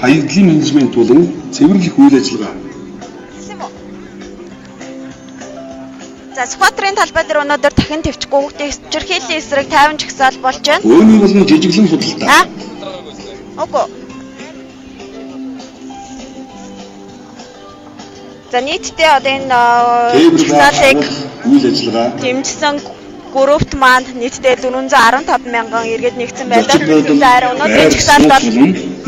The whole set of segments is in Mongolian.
хаягдлын менежмент болон цэвэрлэх үйл ажиллагаа. За скватрын талбай дээр өнөөдөр дахин төвчгүй хүүхдийн чирхээлийн эсрэг 50 жагсаал болж байна. Өөний болон жижиглэн худалдаа. Окей. За нийтдээ одоо энэ жагсаалыг үйл ажиллагаа дэмжсэн группт маань нийтдээ 415 мянган иргэд нэгдсэн байдаг. За харин өнөөдрийн жагсаалд бол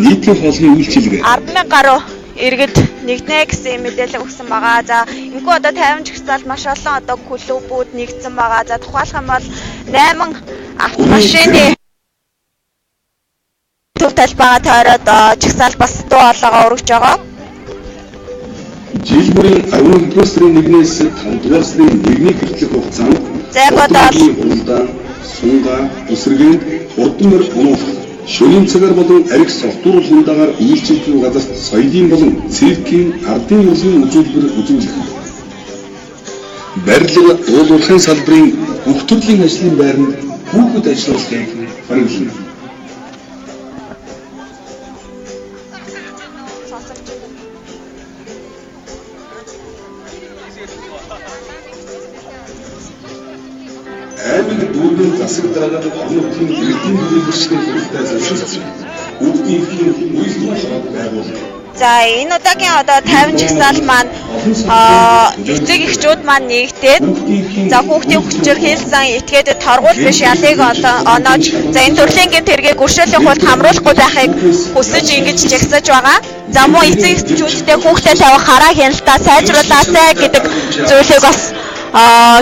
нийтийн хоолны үйлчилгээ 10 мянга гаруй иргэд нэгнэ гэсэн мэдээлэл өгсөн байгаа. За энэгүй одоо 50 жагсаалд маш олон одоо клубүүд нэгдсэн байгаа. За тухайлх юм бол 8 автомашины төв талбайгаа тойроод жагсаал бас дуу хоолойгоо өргөж байгаа. Жил бүрийн 11 сарын 1-ээс 5 дугаар сарын 1-ний хүртэлх хугацаанд За сунга, үсрэгэнд хурдан мөр онох, шөнийн цагаар болон арх согтуур хундагаар үйлчилдэг газарт соёлын болон циркийн ардын урлагийн үзүүлбэр үзүүлэх. Барилга уул уурхайн салбарын бүх төрлийн ажлын байранд хүүхэд ажиллуулахыг хориглоно. Аймаг дүүргийн засаг дараагаар орнуудын иргэдийн төлөвлөсний хэрэгтэй зөвшөөрсөн. Хүүхдийн үйлдвэр шат байгуулах. За энэ удаагийн одоо 50 жагсаал маань эцэг эхчүүд маань нэгдээд за хүүхдийн хүчээр хийлсэн этгээдэд торгуул биш ялыг оноож за энэ төрлийн гэмт хэргийг өршөөлийн хувьд хамруулахгүй байхыг хүсэж ингэж жагсаж байгаа. За мөн эцэг эхчүүдтэй хүүхдэд тавих хараа хяналтаа сайжруулаасай гэдэг зүйлийг бас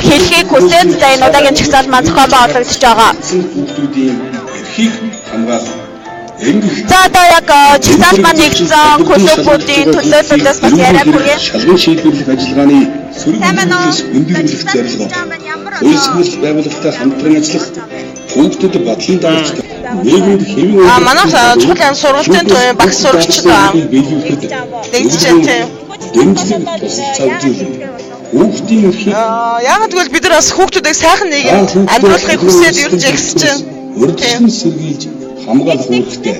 хэлхийг хүсээд за энэ удаагийн жагсаал маань зохион байгуулагдаж байгаа. Хүүхдүүдийн эрхийг хамгаалах. За одоо яг жагсаал маань нэгдсэн клубүүдийн төлөөлөлөөс бас яриад хүргэе. Шалган шийдвэрлэх ажиллагааны сөрөглөлтөөс өндөрлөх зорилгоо. Үйлчлэл байгууллагатай хамтран ажиллах, хүүхдэд батлын дагуулж нийгэмд хэвийн манайх чухал сургалтын төвийн багш сурагчид байна. Дэмжлэг тусалцаажуулна. Хүүхдийн эрхийг яагаад гэвэл бид нар бас хүүхдүүдийг сайхан нийгэмд амьдруулахыг хүсээд ер нь жагсаж байна. урьдчилан сэргийлж хамгаалах үүрэгтэй.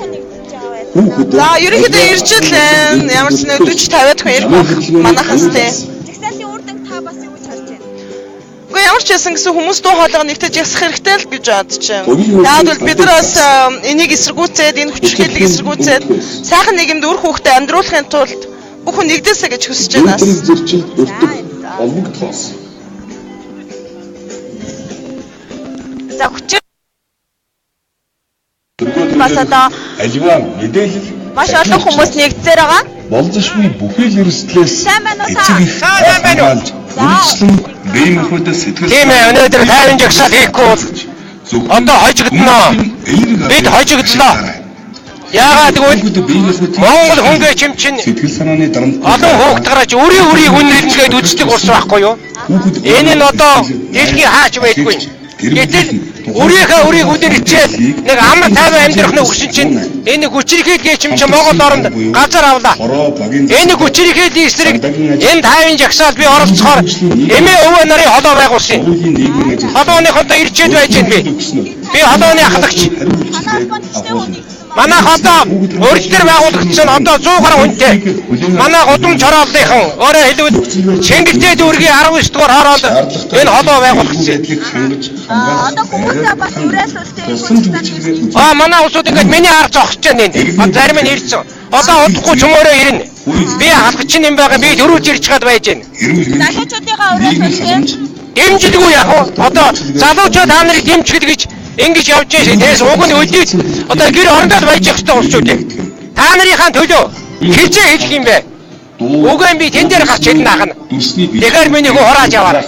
За ерөнхийдөө иржил ямар ч 40-50 хүн ирэх манайхаас тий. Жагсаалын үр дүн та бас юу гэж харж байна? Гэхдээ ямар ч байсан гэсэн хүмүүс дуу хоолойгоо нэгтэж ясах хэрэгтэй л гэж бодож байна. Яг бол бид нар бас энийг эсэргүүцээд энэ хүчирхийллийг эсэргүүцээд сайхан нийгэмд үр хүүхдэд амьдруулахын тулд бүх хүн нэгдээсэй гэж хүсэж байна. Зөрчил өртөг олбогдохоос. За хүчээр бас одоо аливаа мэдээлэл маш олон хүмүүс нэгдсээр байгаа. болзошгүй бүхий л эрсдлээс Сайн байна уу та? сайн байна уу? Үргэлжлэн бие махбодод сэтгэл Тийм ээ, өнөөдөр 50 жагсаал хийхгүй бол одоо хожигдноо. Бид хожигдлоо. Яагаад гэвэл Монгол хөнгөө чимчин сэтгэл санааны дарамт олон хүүхд гараж өрийг үнэлгээд үздэг ус байхгүй юу? Энэ нь одоо дэлхийн хаач байдгүй. Гэтэл өрийг үдирчээд нэг амар тайван амьдрах нь өгсөн чинь энэ хүчирхийлгээ чимчин Монгол оронд газар авлаа. Энэ хүчирхийллийн эсрэг энэ 50 жагсаал би оролцохоор эмээ өвөө нарын холоо байгуулсан. Холооныхонтой ирчээд байж гэн би. Би холооны ахлагч. Манай одоо өөрчлөлт байгуулагдсан одоо 100 гаруй хүнтэй. Манай гудамж хорооллынхан өөрөө хэлбэл Чингэлтэй дүүргийн 19 дугаар хороол энэ холоо байгуулагдсан. Одоо хүмүүсээ бас уриалуулсан. Манай улсууд ингээд миний арга зогсож байна энэ. Зарим нь ирсэн. Одоо удахгүй чөмөрөө ирнэ. Би халахч юм байгаа. Би дөрөв ирж чад байж байна. Залуучуудыгаа уриалуулсан. Дэмждэггүй яах вэ? Одоо залуучууд та нарыг дэмжих гэж ингэж явж байгаа. Тэгээс уг нь өдөөд одоо гэр орондоо байж хэвчээ улсууд. Та нарынхаа төлөө хизээ хэлэх юм бэ? Уг нь би тэн дээр гарч ирнэ ахна. Тэгэхээр миний хөө хорааж яваарай.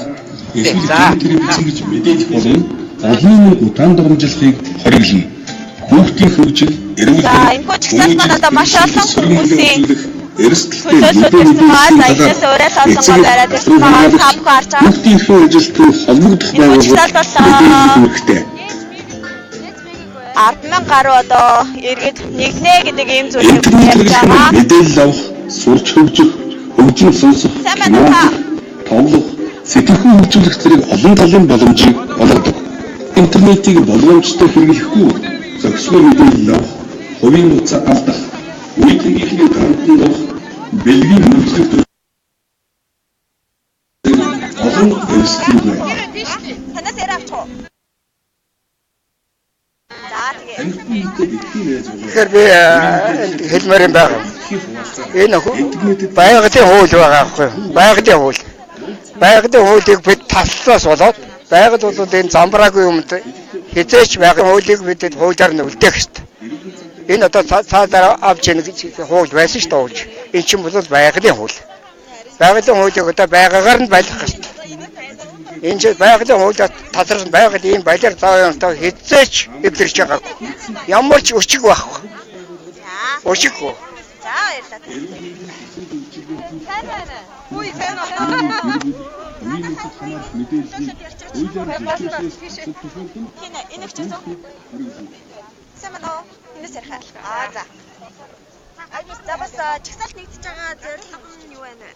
За гэж мэдээлэх болон олон удаан дурмжлахыг хориглоно. Хүүхдийн хөгжил, эрүүл За энэ жагсаал маань одоо маш олон хүмүүсийн эрсдэлтэй Энэс уриал олонгоо бариад ирсэн байгаа тавх харж байгаа. хүүхдийн эрхийн ажилтай холбогдох байгууллагатай 10,000 гаруй одоо иргэд нэгнэ гэдэг ийм зүйлийг ярьж байгаа. мэдээлэл авах, сурч хөгжих, хөгжин сонсох, тоглох, сэтгэхүй хөгжүүлэх зэрэг олон талын боломжийг олгодог. Интернетийг болгоомжтой хэрэглэхгүй зохисгүй мэдээлэл авах, хувийн нууцаа алдах, Үйлдвэрийн гамтанд дох бэлгийн үйлчлэл олон эрсдэл байна. Танаас яриа авчих. За тэгээ. Тэгэхээр би хэлмээр юм байна. Энэ байгалийн хууль байгаа байхгүй юу? Байгалийн хууль. Байгалийн хуулийг бид таслаас болоод байгаль бол энэ замбраагүй юмд хизээч байгалийн хуулийг бид хуулиар нь үлдээх хэрэгтэй. Энэ одоо цаадаар авч яах гэж хууль байсан шүү дээ. Энэ чинь бол байгалийн хууль. Байгалийн хуулийг одоо байгаагаар нь байлгах хэрэгтэй. Энэ чинь байгалийн хуулиар тазрсан байгаль ийм балиар цаавынтай хизээч эвлэрч байгаагүй. Ямар ч өчиг байхгүй. Өчиггүй. За баярлалаа. Үгүй сайн уу. Энэ ч гэсэн. Сайн уу? Энэс ярих. За. За бас чагсаалт нэгдэж байгаа зорилго нь юу вэ?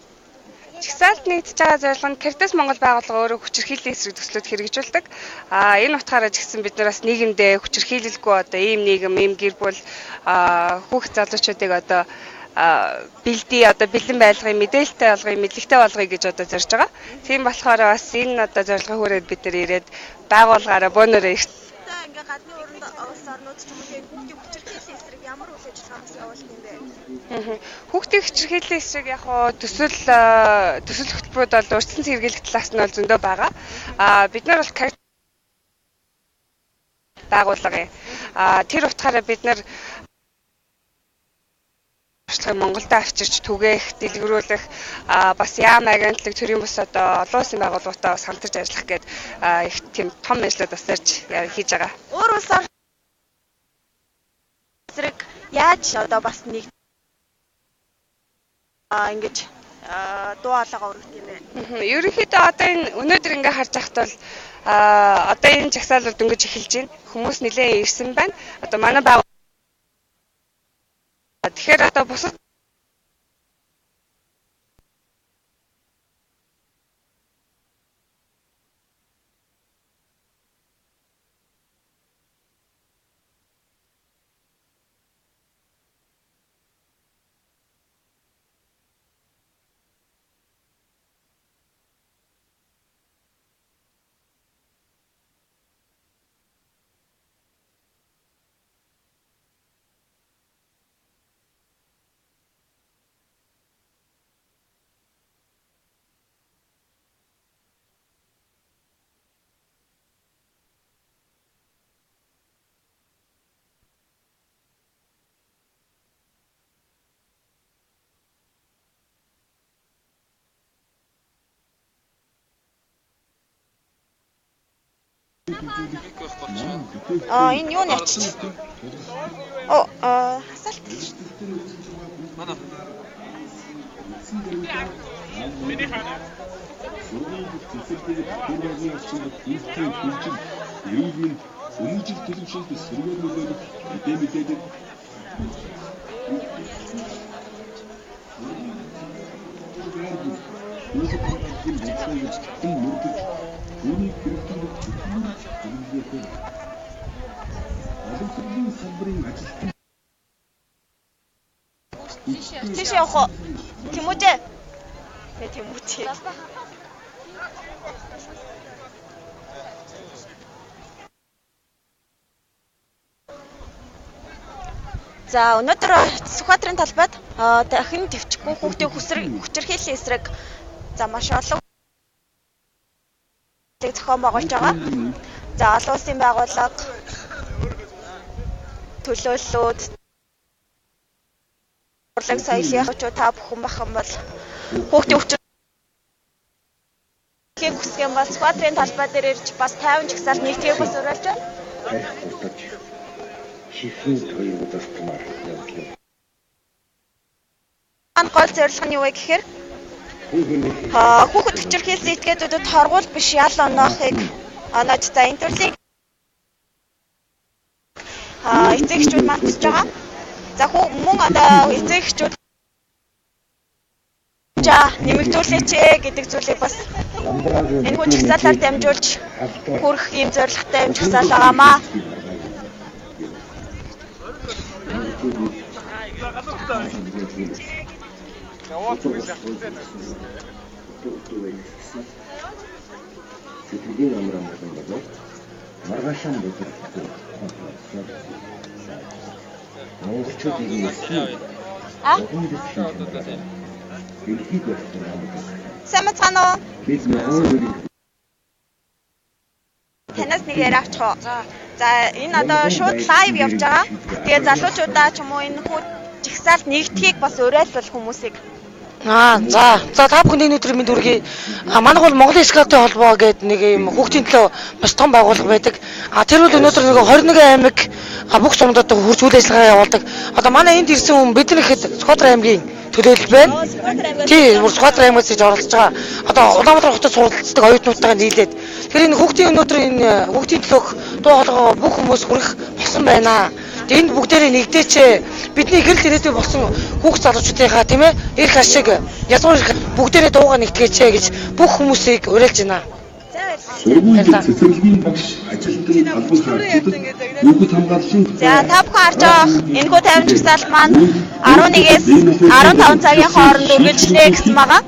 Чагсаалт нэгдэж байгаа зорилго нь Caritas Монгол байгууллага өөрөө хүчирхийллийн эсрэг төслүүд хэрэгжүүлдэг. Энэ утгаараа ч гэсэн бид нар бас нийгэмдээ хүчирхийлэлгүй одоо ийм нийгэм, ийм гэр бүл хүүхд залуучуудыг одоо бэлдээ одоо бэлэн байлгын мэдээлэлтэй болгоё, мэдлэгтэй болгоё гэж одоо зорж байгаа. Тийм болохоор бас энэ одоо зорилгын хүрээд бид нар ирээд байгууллагаараа бөөнөрөө ингээ гадны өрөнд улс орнууд ч юм уу хүүхдийн хүчирхийллийн эсрэг ямар үйл ажиллагаа явуулах юм бэ? Хүүхдийн хүчирхийллийн эсрэг яг хоо төсөл хөтөлбөрүүд бол урьдчилан сэргийлэх талаас нь бол зөндөө байгаа. Бид нар бол байгууллага. Тэр утгаараа бид нар Монголд авчирч түгээх, дэлгэрүүлэх бас яам агентлаг төрийн бус одоо олон улсын байгууллагуудаа бас хамтарч ажиллах гээд их тийм том ажлууд бас хийж байгаа. Өөр улс орн зэрэг яаж одоо бас нэг ингэж дуу хоолойгоо өргөх юм бэ? Ерөнхийдөө одоо энэ өнөөдөр ингээ харж байхад бол одоо энэ жагсаалууд өнгөж эхэлж байна. Хүмүүс нэлээд ирсэн байна. Одоо манай тэгэхээр одоо бусад энэ юу нячиж? Хасалт. Манай. Миний хана. Тийш явах. Тэмүүжээ. Тэмүүжээ. За өнөөдөр Сүхбаатарын талбайд дахин төвчгүй хүүхдийн хүчирхийллийн эсрэг за маш олон зохион байгуулж байгаа. За олон улсын байгууллага төлөөллүүд урлаг соёлын хөвчөө та бүхэн байх юм бол хүүхдийн хүчирхийллийг хүсэх юм бол Сүхбаатарын талбай дээр ирж бас 50 жагсаалт нэгтгэх бас уриалж байна. Гол зорилго нь юу вэ гэхээр хүүхэд хүчирхийллийн этгээдүүдэд торгуул биш ял оноохыг оноож за энэ төрлийн эцэгчүүд мандж байгаа. За мөн одоо эцэгчүүд нэмэгдүүлээч гэдэг зүйлийг бас энэ хүн жагсаалаар дамжуулж хүрэх юм зорилготой юм жагсаал байгаамаа. Сэтгэлийн амраа болон болов маргаашаа бүдэр монголчуудын Самцано. Танаас нэг яриа авчих. За энэ одоо шууд лайв явж байгаа. Тэгээ залуучуудаа ч юм уу энэ хүү жигсаалт нэгдхийг бас уриалвал хүмүүсийг. За та бүхний өнөөдөр минь дүргий. Манайх бол Монголын скаутын холбоо гэдэг нэг юм хүүхдийн төлөө маш том байгууллага байдаг. Тэр бол өнөөдөр нэг 21 аймаг бүх сумдад хурц үйл ажиллагаа явуулдаг. Одоо манай энд ирсэн хүн бидний хэд Скватар аймгийн төлөөлөл байна. Тийм, Скватар аймагаас иж оролцож байгаа. Одоо Улаанбаатар хотод суралцдаг оюутнуудтайгаа нийлээд. Тэгэхээр энэ хүүхдийн өнөөдөр энэ хүүхдийн төлөөх дуу хоолойгоо бүх хүмүүс хүрэх болсон байна. Энд бүгдээрээ нэгдээч бидний гэрэл ирээдүй болсон хүүхд залуучуудынхаа тийм ээ эрх ашиг язгуур бүгдээрээ дуугаа нэгтгээч гэж бүх хүмүүсийг уриалж байна. Сургуулийн цэцэрлэгийн багш ажилтны албан хаагчдад хүүхэд хамгаалсан. За та бүхэн харж байгаа энэ хүү 50 жигсаалт маань 11-ээс 15 цагийн хооронд үргэлжлэнэ гэсэн байгаа.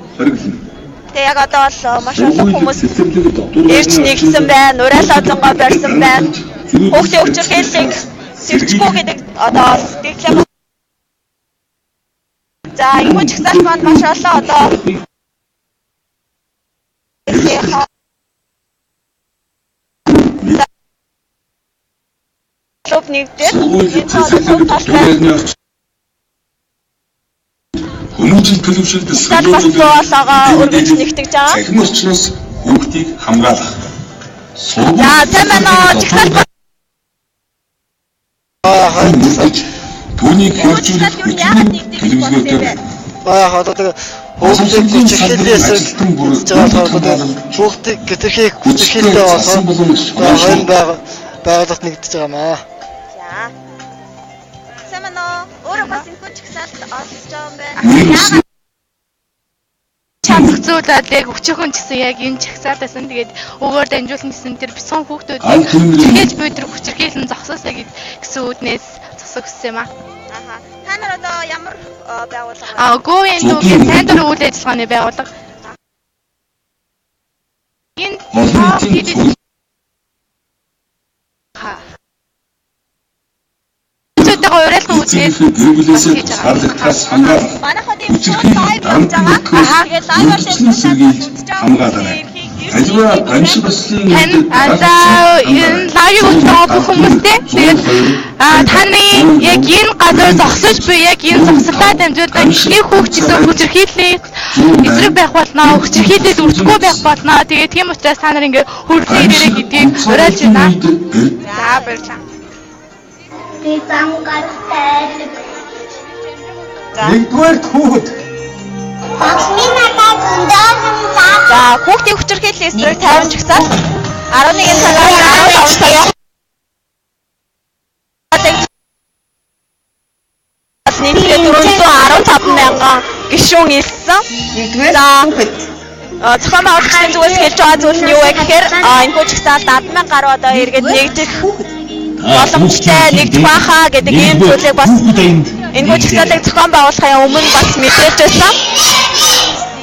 Тэгээ яг одоо бол маш олон хүмүүс ирж нэгсэн байна, уриалаа зангоо барьсан байна. Хүүхдийн хүчирхийллийг сэрчгүй гэдэг одоо сэтгэлээ. За энэ хүү жигсаалт маань маш олон одоо клуб нэгдээд Хүмүүжил төлөвшөлт салбараа өргөж нэгтгэж байгаа. Цахим орчноос хүүхдийг хамгаалах. За тэмээнэ жигсаалт түүнийг хөгжүүлэх төлөвлөгөөтэй байна. Одоо тэгээ хүүхдийн чиглэлээс хүүхдийг гэтэрхийг хүчирхийлэлтэй болсон байгууллагт нэгдэж байгаа маа. За. Тэмээнэ өөрөө бас энэ хүү жигсаалт олж байгаа юм байна. Чадах зүйлүүдийг өчөөхөн гэсэн яг энэ жагсаалтайсан тэгээд өгөөр дамжуулсан гэсэн тэр бison хүүхдүүдийг хэрэгж буй тэр хүчирхийлэн зогсоосаа гэсэн үднээс зогсох юм аа. Та нар одоо ямар байгууллага вэ? Говийн дүүгийн сайн дурын үйл ажиллагааны байгууллага. Энэ уриалсан үднээс шаардлагатаас хамгаалах. Манайхад ийм лайв явж байгаа. Тэгээд лайваар хамгаалаарай. Аливаа амьсгал баслын энэ лайв үздэг бүх хүмүүстэй тэгээд таны яг энэ газар зогсож буй яг энэ зогсолтод дамжуулан их хүүхд гэсэн хүчирхийллийг эсрэг байх болно, хүчирхийлэл үржихгүй байх болно. Тэгээд тийм учраас та нар ингээ хөрөлцөн ирээрэй гэдгийг уриалж байна. За баярлалаа. Нэгдүгээр хүүхэд. За хүүхдийн хүчирхийллийн эсрэг 50 жагсаал 11 цагаас 15 цагийн нийтдээ 415 мянган гишүүн илсэн. За зохион байгуулагчдын зүгээс хэлж байгаа зүйл нь юу вэ гэхээр энэ хүү жагсаалд 10,000 гаруй одоо эргээд нэгдэх боломжтой нэгдэх байхаа гэдэг ийм зүйлийг бас энэ хүү жагсаалыг зохион байгуулахын өмнө бас мэдээж байсан.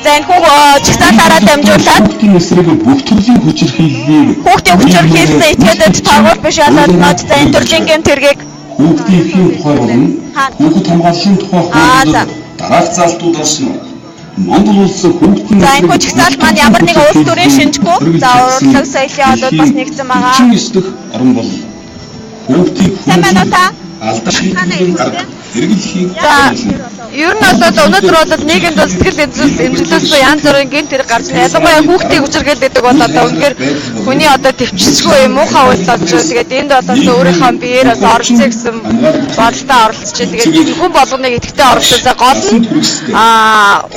За энэ хүү жагсаалаараа дамжуулаад бүх төрлийн хүчирхийллийг хүүхдийн хүчирхийлсэн этгээдэд торгуул биш ялалнууд за энэ төрлийн гэмт хэргийг хүүхдийн эхийн тухай болон хүүхэд хамгааллын тухай хуулиар дараах залтууд орсон. Монгол улс хүүхдийн за энэ хүү жагсаалт маань ямар нэг улс төрийн шинжгүй за урлаг соёлын одод бас нэгдсэн байгаа. Орон бол хүүхдийн алдах хэрэглэхийн Ер нь бол өнөөдөр бол нийгэмд сэтгэл эмчилээс янз бүрийн гэмт хэрэг гарч байна. Ялангуяа хүүхдийн хүчирхийлэл гэдэг бол одоо үнэхээр хүний одоо төвчсгүй муухай үйлс болж байна. Тэгээд энд бол өөрийнхөө биеэр бас оролцъё гэсэн бодолтой оролцож байна. Тэгээд хүн болгоныг идэвхтэй оролцоо гол нь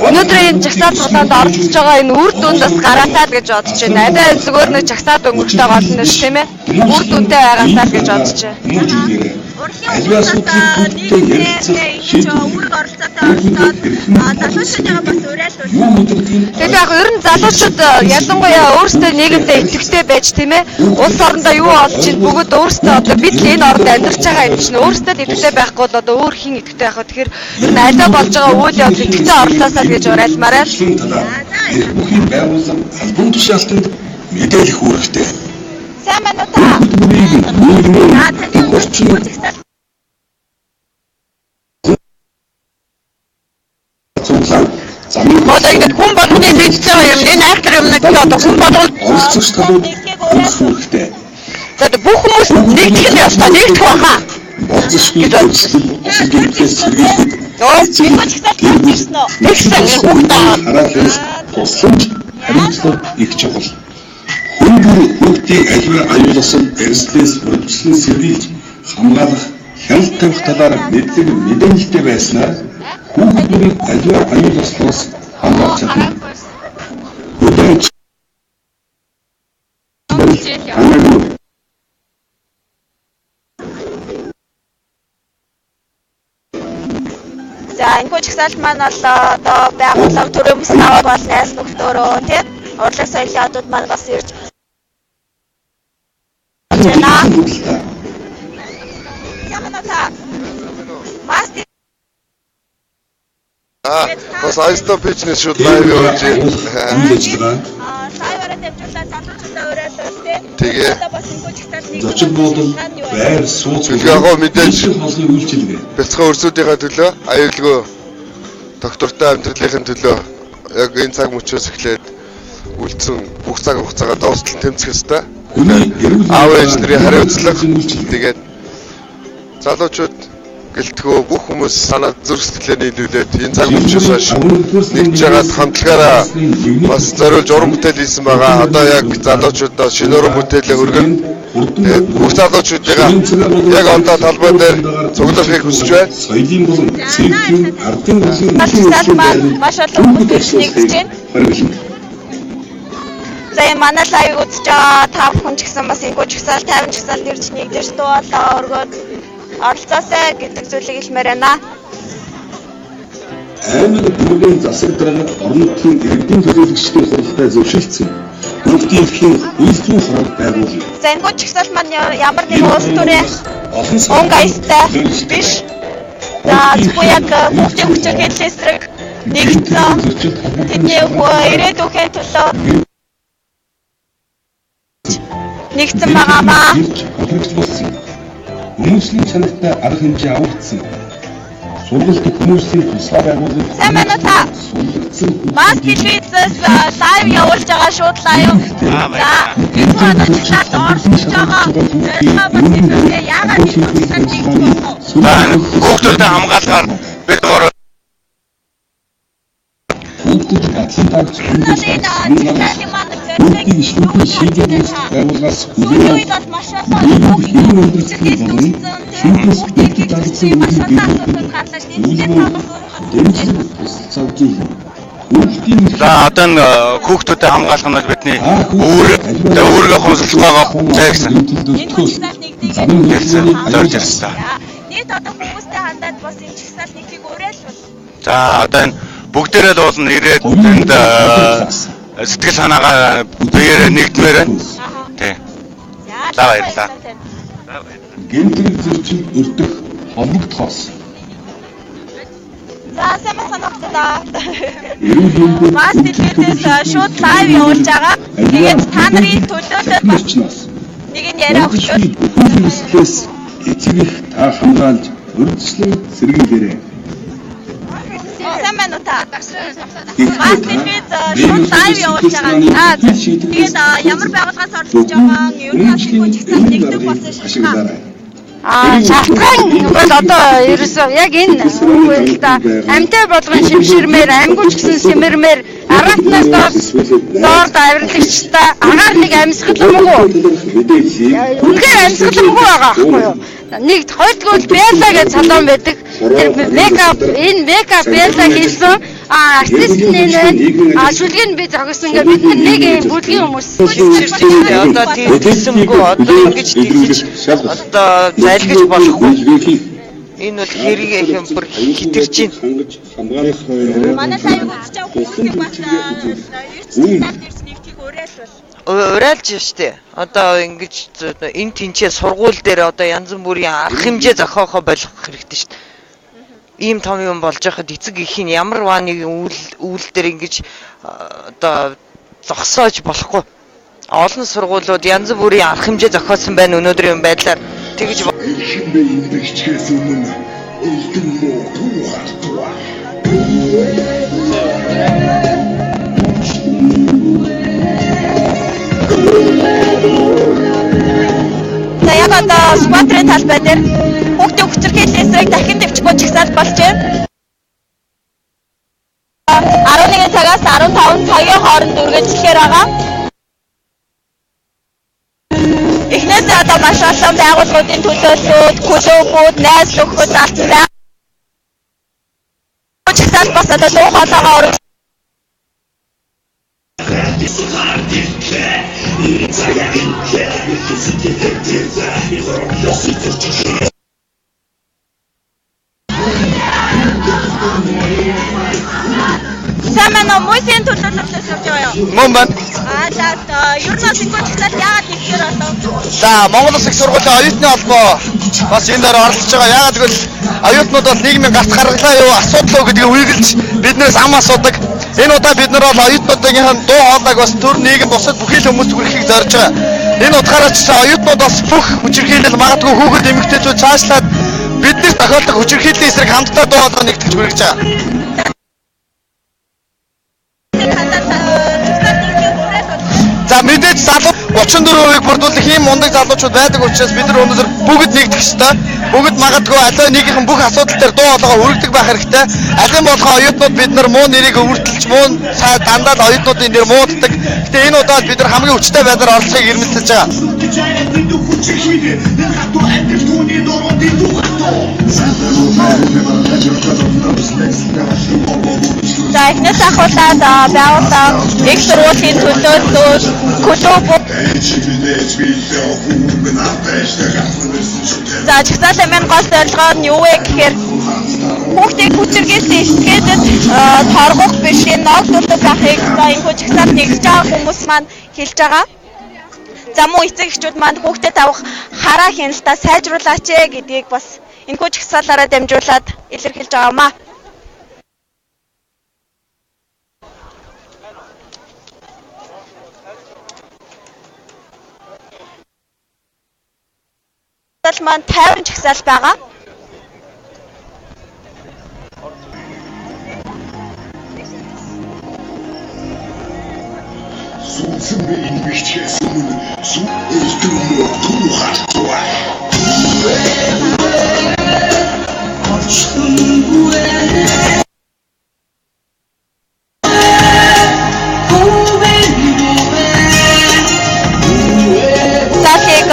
өнөөдрийн энэ жагсаалт цуглаанд оролцож байгаа энэ үр дүнд бас гараатаа л гэж бодож байна. Адаа зүгээр нэг жагсаалт өнгөрөхтэй гол нь тийм ээ. Үр дүнтэй байгаасаа л гэж бодож байна. аливаа асуудлыг бүгдээ ярилцах, шийдэх үүрэг оролцоотой оролцоод залуучуудаа бас уриалуулсан. Тэгээд яг ер нь залуучууд ялангуяа өөрсдөө нийгэмдээ идэвхтэй байж тийм ээ улс орондоо юу болж чинь бүгд өөрсдөө одоо бид л энэ оронд амьдарч байгаа юм чинь өөрсдөө л идэвхтэй байхгүй бол одоо өөр хин идэвхтэй байх вэ? Тэгэхээр ер нь алиа болж байгаа үйл явдал идэвхтэй орлоосаа гэж уриалмаарай. Бүхий байгууллага албан тушаалтанд мэдээлэх үүрэгтэй. Сайн байна уу та? Одоо ингэ хүн болгоны хийж байгаа юм энэ айхтар юмнууд одоо хүн болгоно оролцогч талууд үүрэгтэй. За бүх хүмүүс нэгтгэх нь ястаа нэгтгэх байхаа. Болцсохгүй зүйлээс сэргийлэх. Нэгсэн хүүхдээ тусламж хариуцлага их чухал. Хүн бүр хүүхдийг аливаа аюулсан эрсдлээс өргөжлөн сэргийлж хамгаалах хяналт тавих талаар мэдээлэлтэй байснаар хүүхэд бүрийг аливаа аюулслаас хамгаалж чадна. За энэ жигсаалт маань бол одоо байгууллага төрөөмс аваад бол найз нөхдөөрөө тийм урлаг соёлын одууд маань бас ирж бас айста бичнэ шууд лайв явуулж байна. лайваараа дамжуулаад залуучуудаа уриалуулсан. Тэгээ. Зочин бодол байр сууц үлгаагаа мэдээж олон үйлчилгээ. бяцхан өрсүүдийнхээ төлөө аюулгүй доктортой амьдралын төлөө яг энэ цаг мөчөөс эхлээд үлдсэн бүх цаг хугацаагаа дуустал тэмцэх ёстой. Аав ээж нарын хариуцлага тэгээд залуучууд гэлтгөө бүх хүмүүс санаа зүрх сэтгэлээ нийлүүлээд энэ цаг мөчөөс хойш нэгж жагаад хамтлагаараа бас зориулж уран бүтээл хийсэн байгаа. Одоо яг залуучуудаа шинэ уран бүтээлээ өргөн бүх залуучуудаа яг одоо талбай дээр цуглахыг хүсэж байна. Соёлын болон цэргийн ардын бүсийн маш олон хүмүүс нэгж байна. За манай лайв үзэж байгаа та бүхэн ч гэсэн бас энэ жигсаал 50 жигсаалд ирж нэгдэж дуулаа өргөд оролцоосаа гэдэг зүйлийг хэлмээр байна. Аймаг бүрийн засаг дарга орон нутгийн иргэдийн төлөөлөгчдийн хуралтай зөвшөөрсөн. Бүгдийн эрхийн үйлдвэрийн хорог байгуулна. За энэ жигсаал маань ямар нэгэн улс төрийн онгайстай биш. За зөвхөн яг бүгдийн хүчээр хэлээсрэг нэгдсэн тэдний ирээдүйн төлөө нэгдсэн байгаамаа. Хүмүүсийн чанартай арга хэмжээ авагдсан. Сургалт хүмүүсийн туслах байгууллагууд сайн байна уу та? Бас телевизээс лайв явуулж байгаа шууд лайв. За энэ хоногт орж байгаа. Яагаад энэ хүүхдүүдэд хамгаалахаар бид гурав хүүхдүүд батлан таарч хүүхдийн шүүхийн шийдвэрээс байгууллагаас үйл маш олон За одоо н хүүхдүүдэд хамгаалах нь бидний өөрийгөө хомсолж байгаа гэсэн. Зорж ярьсан. Нийт одоо хүмүүстэй хандаад бас энэ жигсаал нэгийг уриалвал. За одоо энэ бүгдээрээ л болно ирээд энд сэтгэл санаагаа биеэр нэгдмээр байна. Тий. За баярлалаа. Гентрийн зөрчил өртөх холбогдохоос. За сайн санагдаа. Бас телевизээс шууд лайв явуулж байгаа. Тэгээд та нарын төлөөлөлд бас нэг нь яриа өгчүүл. Хүмүүсээс эцэг их та хамгаалж өргөжлөн сэргийлээрэй. Сайн байна уу та? Бас телевиз шууд лайв явуулж байгаа. Тэгээд ямар байгууллагаас оролцож байгаа юу нэг хүчтэй нэгдэх болсон шалтгаан. Шалтгаан бол одоо ерөөсөө яг энэ үйл та амьтаа болгон шимширмээр амьгууч гэсэн сэмэрмээр агаатнаас доор авирлагчтай агаар нэг амьсгалмгүй. Үнэхээр амьсгалмгүй байгаа байхгүй юу? Нэг хоёрдугаар бяалаа гэж салуун байдаг. энэ мейкап байлаа хийсэн артист нэ шүлгийг би зогссон ингээд бид нэг юм бүлгийн хүмүүс одоо тиймсэнгүү одоо ингэж тийж одоо зайлгаж болохгүй. Энэ бол хэрэг юм бүр хитэрч байна. Манай сая үзэж байгаа хүмүүсийн бас нэг уриалж штэ. Одоо ингэж энэ тэнцээ сургууль дээр одоо янз бүрийн арга хэмжээ зохиохоо болгох хэрэгтэй штэ. Ийм том юм болж байхад эцэг ихийн ямар вааны үйл дээр ингэж одоо зогсоож болохгүй. Олон сургуулиуд янз бүрийн арга хэмжээ зохиосон байна өнөөдрийн байдлаар тэгж За яг одоо спонтрын талбай дээр хүүхдийн хүчирхийллийн эсрэг дахин дэвчихгүй чагсаалт болж байна. 11 цагаас 15 цагийн хооронд үргэлжлэхээр байгаа. Эхнээс одоо маш олон байгууллагуудын төлөөллүүд, клубүүд, найз нөхөд алдсан байна. Чагсаалт бас одоо дуу хоолойгоо орж Самана мөсийн төлөвлөлтөөс явж байгаа юу? Мөн байна. За ер нь сэгвэж чагсаалт яагаад хийхээр болов? За Монгол Улсын сургуулийн оюутны холбоо бас энэ дээр оролцож байгаа. Яагаад гэвэл оюутнууд бол нийгмийн галт гаргалаа юу асуудал уу гэдгийг үргэлж биднээс ам асуудаг. Энэ удаа бид нар бол оюутнуудын дуу хоолойг бас төр нийгэм бусад бүхий л хүмүүст хүргэхийг зорж байгаа. Энэ утгаараа ч оюутнууд бас бүх хүчирхийлэл магадгүй хүүхэд эмэгтэйчүүд цаашлаад бидний тохиолдог хүчирхийллийн эсрэг хамтдаа дуу хоолой нэгтгэж хүргэж байгаа. За мэдээж залуу 34%-ийг бүрдүүлэх ийм мундаг залуучууд байдаг учраас бид нар өнөөдөр бүгд нэгдэх ёстой. Бүгд магадгүй аль нэгийнхэн бүх асуудал дээр дуу хоолойгоо өргөдөг байх хэрэгтэй. Алин болох оюутнууд бид нар муу нэрийг өвөртөлж муу цаа дандаа л оюутнуудын нэр мууддаг. Гэтэ энэ удаад бид нар хамгийн хүчтэй байдлаар оролцохыг эрмэлзэж байгаа. За эхнээс ахуулаад байгууллага их сургуулийн төлөөллүүд, клуб. За чагсаалын маань гол зорилгоо нь юу вэ гэхээр хүүхдийн хүчирхийллийн этгээдэд торгох биш энэ ногдуулдаг байхыг энэ чагсаалт нэгж байгаа хүмүүс маань хэлж байгаа. За мөн эцэг эхчүүд маань хүүхдэд авах хараа хяналтаа сайжруулаач гэдгийг бас энэ чагсаалаараа дамжуулаад илэрхийлж байгаамаа. Маань 50 чагсаал байгаа. Сүнсэн би энэ бичгээс өмнө өлтөрмөө түүхартуа.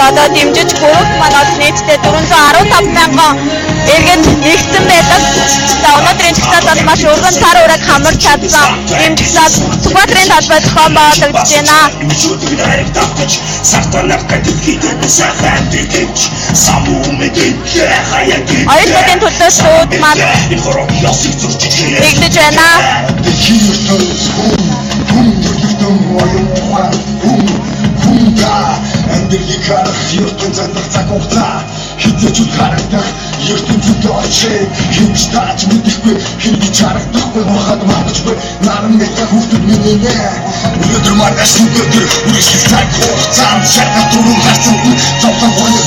Одоо дэмжиж групп маань бол нийтдээ 415 мянган иргэд нэгдсэн байдаг. За өнөөдрийн чагсаалт бол маш өргөн цар ураг хамарч чадсан. Ийм чагсаалт Сүхбаатарын талбай зохион байгуулагдаж байна. Оюутнуудын төлөөллүүд маань нэгдэж байна. Амьдралыг харах ертөнц зандах цаг хугацаа хизээч харагдах ертөнцөд очие хинч тааж мэдэхгүй хинч харагдахгүй махад мадчгүй наран мэт хүүхдүүд миний нэ өнөөдөр маргааш өдөр үргэлжлэх цаг хугацаа шатна түрүүн гарсан зовлон гоёг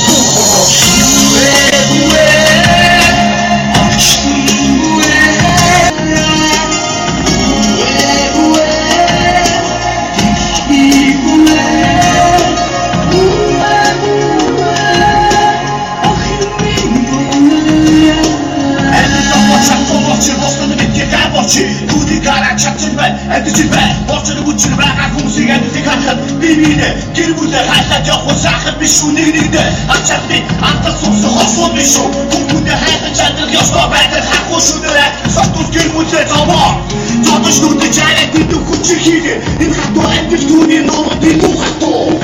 To the гараа чадчихвэ аджилбай боцор хүчээр байгаа хүмүүсийг адилхан хатад бибинэ гэр бүлээ хайлаад явах сахар биш үү нэгнийдээ ачаатны антал суусан хосоо биш үү бүгдээ хайхаж чадах ёстой байдаг хахгүй шүнэрэ сотус гэр бүлээ томоо тодож нүдэ чараа дидүү хүчээр хийгээ энэ хатуу амжилт түүний ногоо дидүү хатуу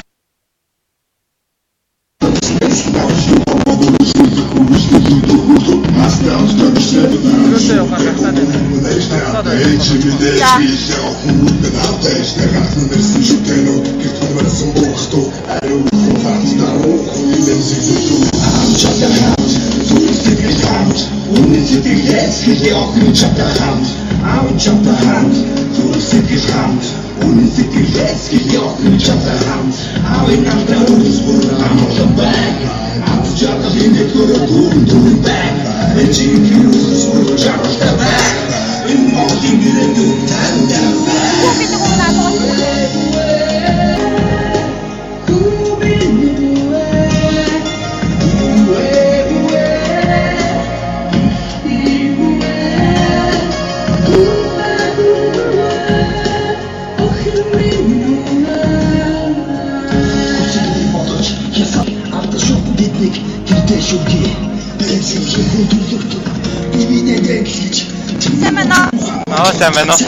сайн байна уу?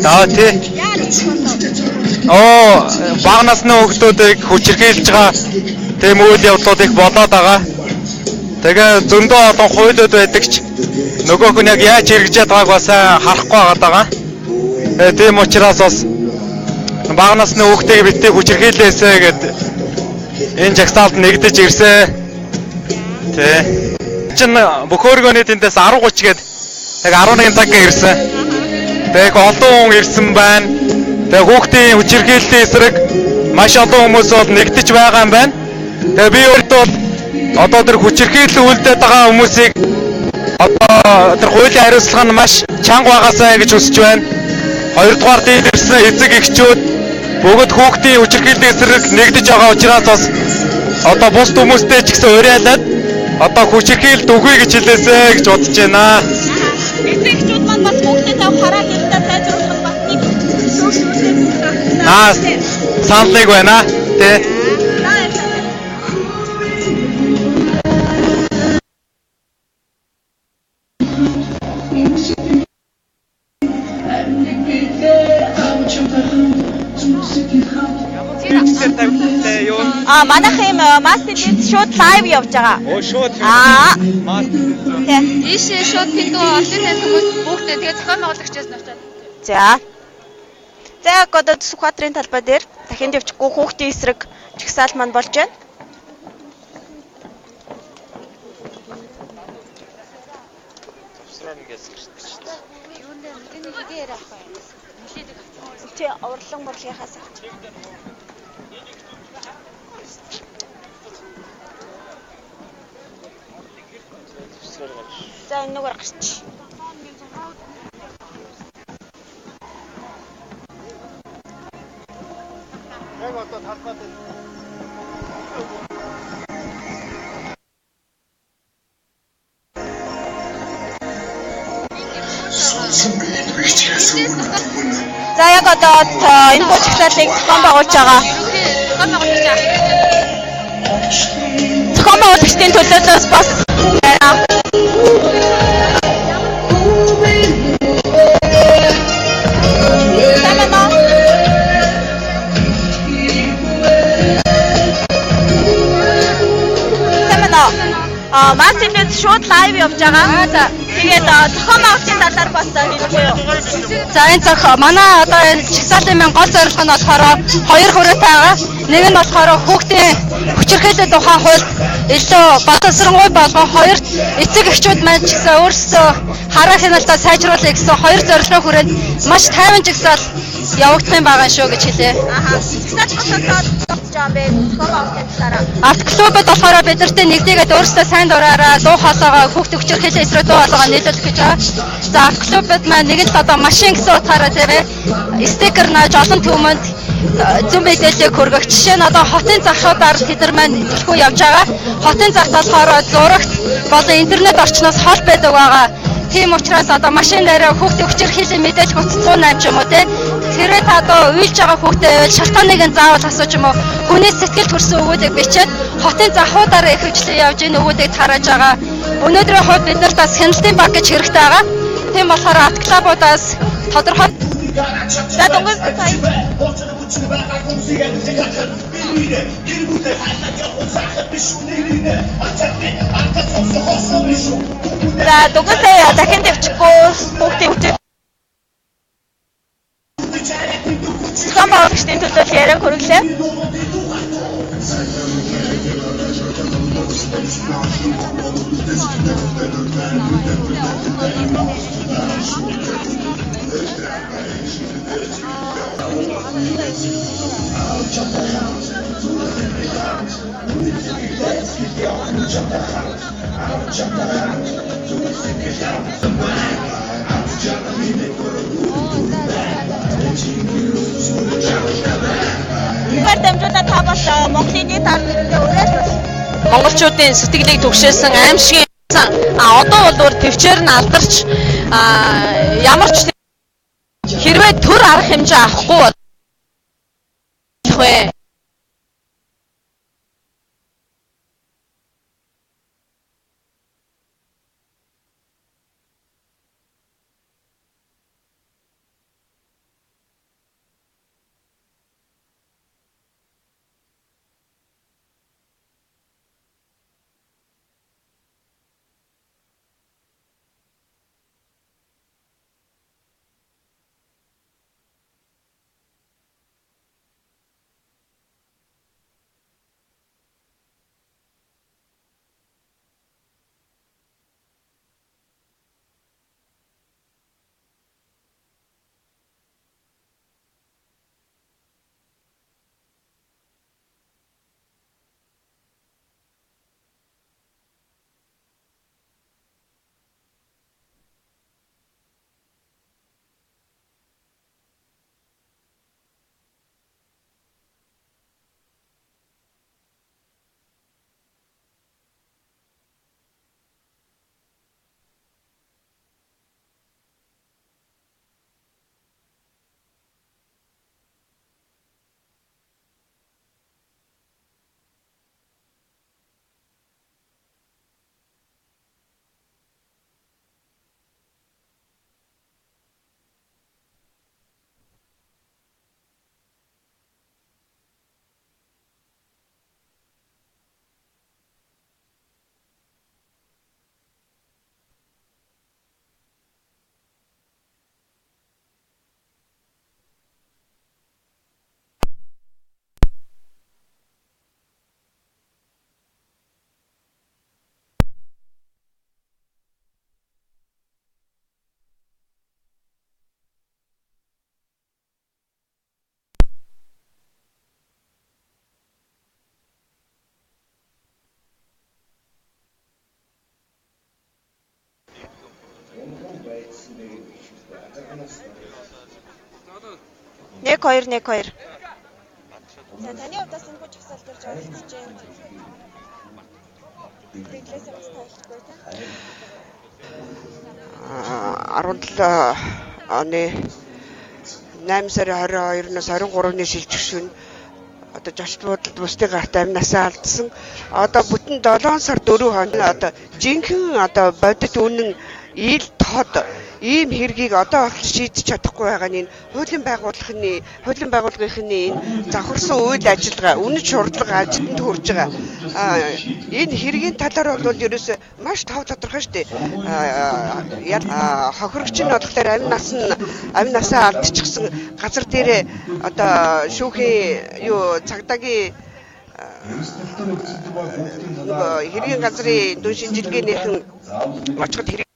Аа тий. Бага насны хүүхдүүдийг хүчирхийлж байгаа тийм үйл явдлуудыг болоод байгаа. Тэгээ зөндөө олон хуйлууд байдаг ч нөгөөх нь яг яаж хэрэгжээд байгааг бас харахгүй байгаа. Тийм учраас бас бага насны хүүхдийг битгий хүчирхийлээсэ гэдэг энэ жагсаалд нэгдэж ирсэн. Тий. Чин бүх өргөний тэндээс 10:30 гээд яг 11 цаг ирсэн. Тэгээ олон хүн ирсэн байна. Тэгээ хүүхдийн хүчирхийллийн эсрэг маш олон хүмүүс бол нэгдэж байгаа юм байна. Тэгээ би өөртөө одоо тэр хүчирхийлэл үлдээд байгаа хүмүүсийг одоо тэр хуулийн хариуцлага нь маш чанга байгаасаа гэж хүсэж байна. Хоёрдугаар дээд ирсэн эцэг эхчүүд бүгд хүүхдийн хүчирхийллийн эсрэг нэгдэж байгаа учраас бас одоо бус хүмүүстэй ч гэсэн уриалаад одоо хүчирхийлэлд үгүй гэж хэлээсэй гэж бодож байна. Эцэгчүүд маань бас хүүхдүүдээ хараа хэлдэ сайжруулах бас нэг саналыг байна тий. Манайх юм мастер шууд лайв явж байгаа. Шууд. Ийшээ шууд тэндүү олон сайн хүмүүс бүгдээ тэгээ зохион байгуулагчаас нь очоод. За. За яг одоо Сүхбаатарын талбай дээр дахин явчихгүй хүүхдийн эсрэг жагсаал маань болж байна. Тэ урлан борлогынхаас. За энэ нүгээр гарч. Яг одоо талбайд За яг одоо энэ бүжиглэлийг зохион байгуулж байгаа. Зохион байгуулагчдын төлөөлөөс бас байна. Мастер шууд лайв явж байгаа. За тэгээд зохион байгуулалтын талаар бас хэлэхгүй юу? За энэ зохион манай одоо энэ жагсаалтын гол зорилго нь болохоор хоёр хүрээтэй байгаа. Нэг нь болохоор хүүхдийн хүчирхийлэл тухай хууль илүү боловсронгуй болгон, хоёрт эцэг эхчүүд маань ч гэсэн өөрсдөө хараа хяналтаа сайжруулах гэсэн хоёр зорилгын хүрээнд маш тайван жагсаал явагдах юм байгаа шүү гэж хэлээ. Арт-клубд болохоор бидэртээ нэгдээгээд өөрсдөө сайн дураараа дуу хоолойгоо хүүхдийн хүчирхийлэл эсрэг дуу хоолойгоо нийлүүлэх гэж байгаа. За арт-клубд маань нэг л одоо машин гэсэн утгаараа тэрэ стикер нааж олон түмэнд зүүн мэдээллийг хүргэх. Жишээ нь одоо хотын захуудаар тэдэр маань дэлгүү явж байгаа. Хотын захт болохоор зурагт болон интернет орчноос хол байдаг байгаа. Тийм учраас одоо машин дээр хүүхдийн хүчирхийлэл мэдээж буцахгүй найм ч юм уу те. Хэрвээ та одоо уйлж байгаа хүүхдээ байвал шалтгааныг нь заавал асууж юм уу? Хүний сэтгэл төрсөн өгөөдийг бичээд хотын захуудаараа их хвчлэн явж энэ өгөөдийг тарааж байгаа. Өнөөдрийн хувьд бид нарт бас хяналтын баг гэж хэрэгтэй байгаа. Тийм болохоор ат клубудаас тодорхой За дунгаас сая За дугасаа дахин дэвчихгүй хүүхдийн үчиг самбаагчдын төлөө яриа хөрөглөө. Бардамжуудаа та бас Монголын монголчуудын сэтгэлийг түгшээсэн аимшигын одоо бол төвчээр нь алдарч ямар ч хэрвээ төр арга хэмжээ авахгүй бол Нэг хоёр. За таны удаас энэ хүч хасал төрж оролцож байна. Биглээсээ бас таалахгүй та. 17 оны 8 сарын 22-наас 23-ны шилжигшүүн одоо жолт буудалд бусдын гартаа амнасаа алдсан. Одоо бүтэн 7 сар 4 хоног одоо жинхэнэ одоо бодит үнэн ил тод ийм хэргийг одоо олж шийдэж чадахгүй байгаа нь хуулийн байгууллагын энэ завхарсан үйл ажиллагаа үнэт шуурдлага ажилтнанд хүрж байгаа. Энэ хэргийн талаар бол ерөөсөө маш тодорхой шүү дээ. Хохирогч нь болохоор амь насаа алдчихсан газар дээрээ одоо шүүхийн цагдаагийн хэргийн газрын дүн шинжилгээнийхэн очиход хэрэг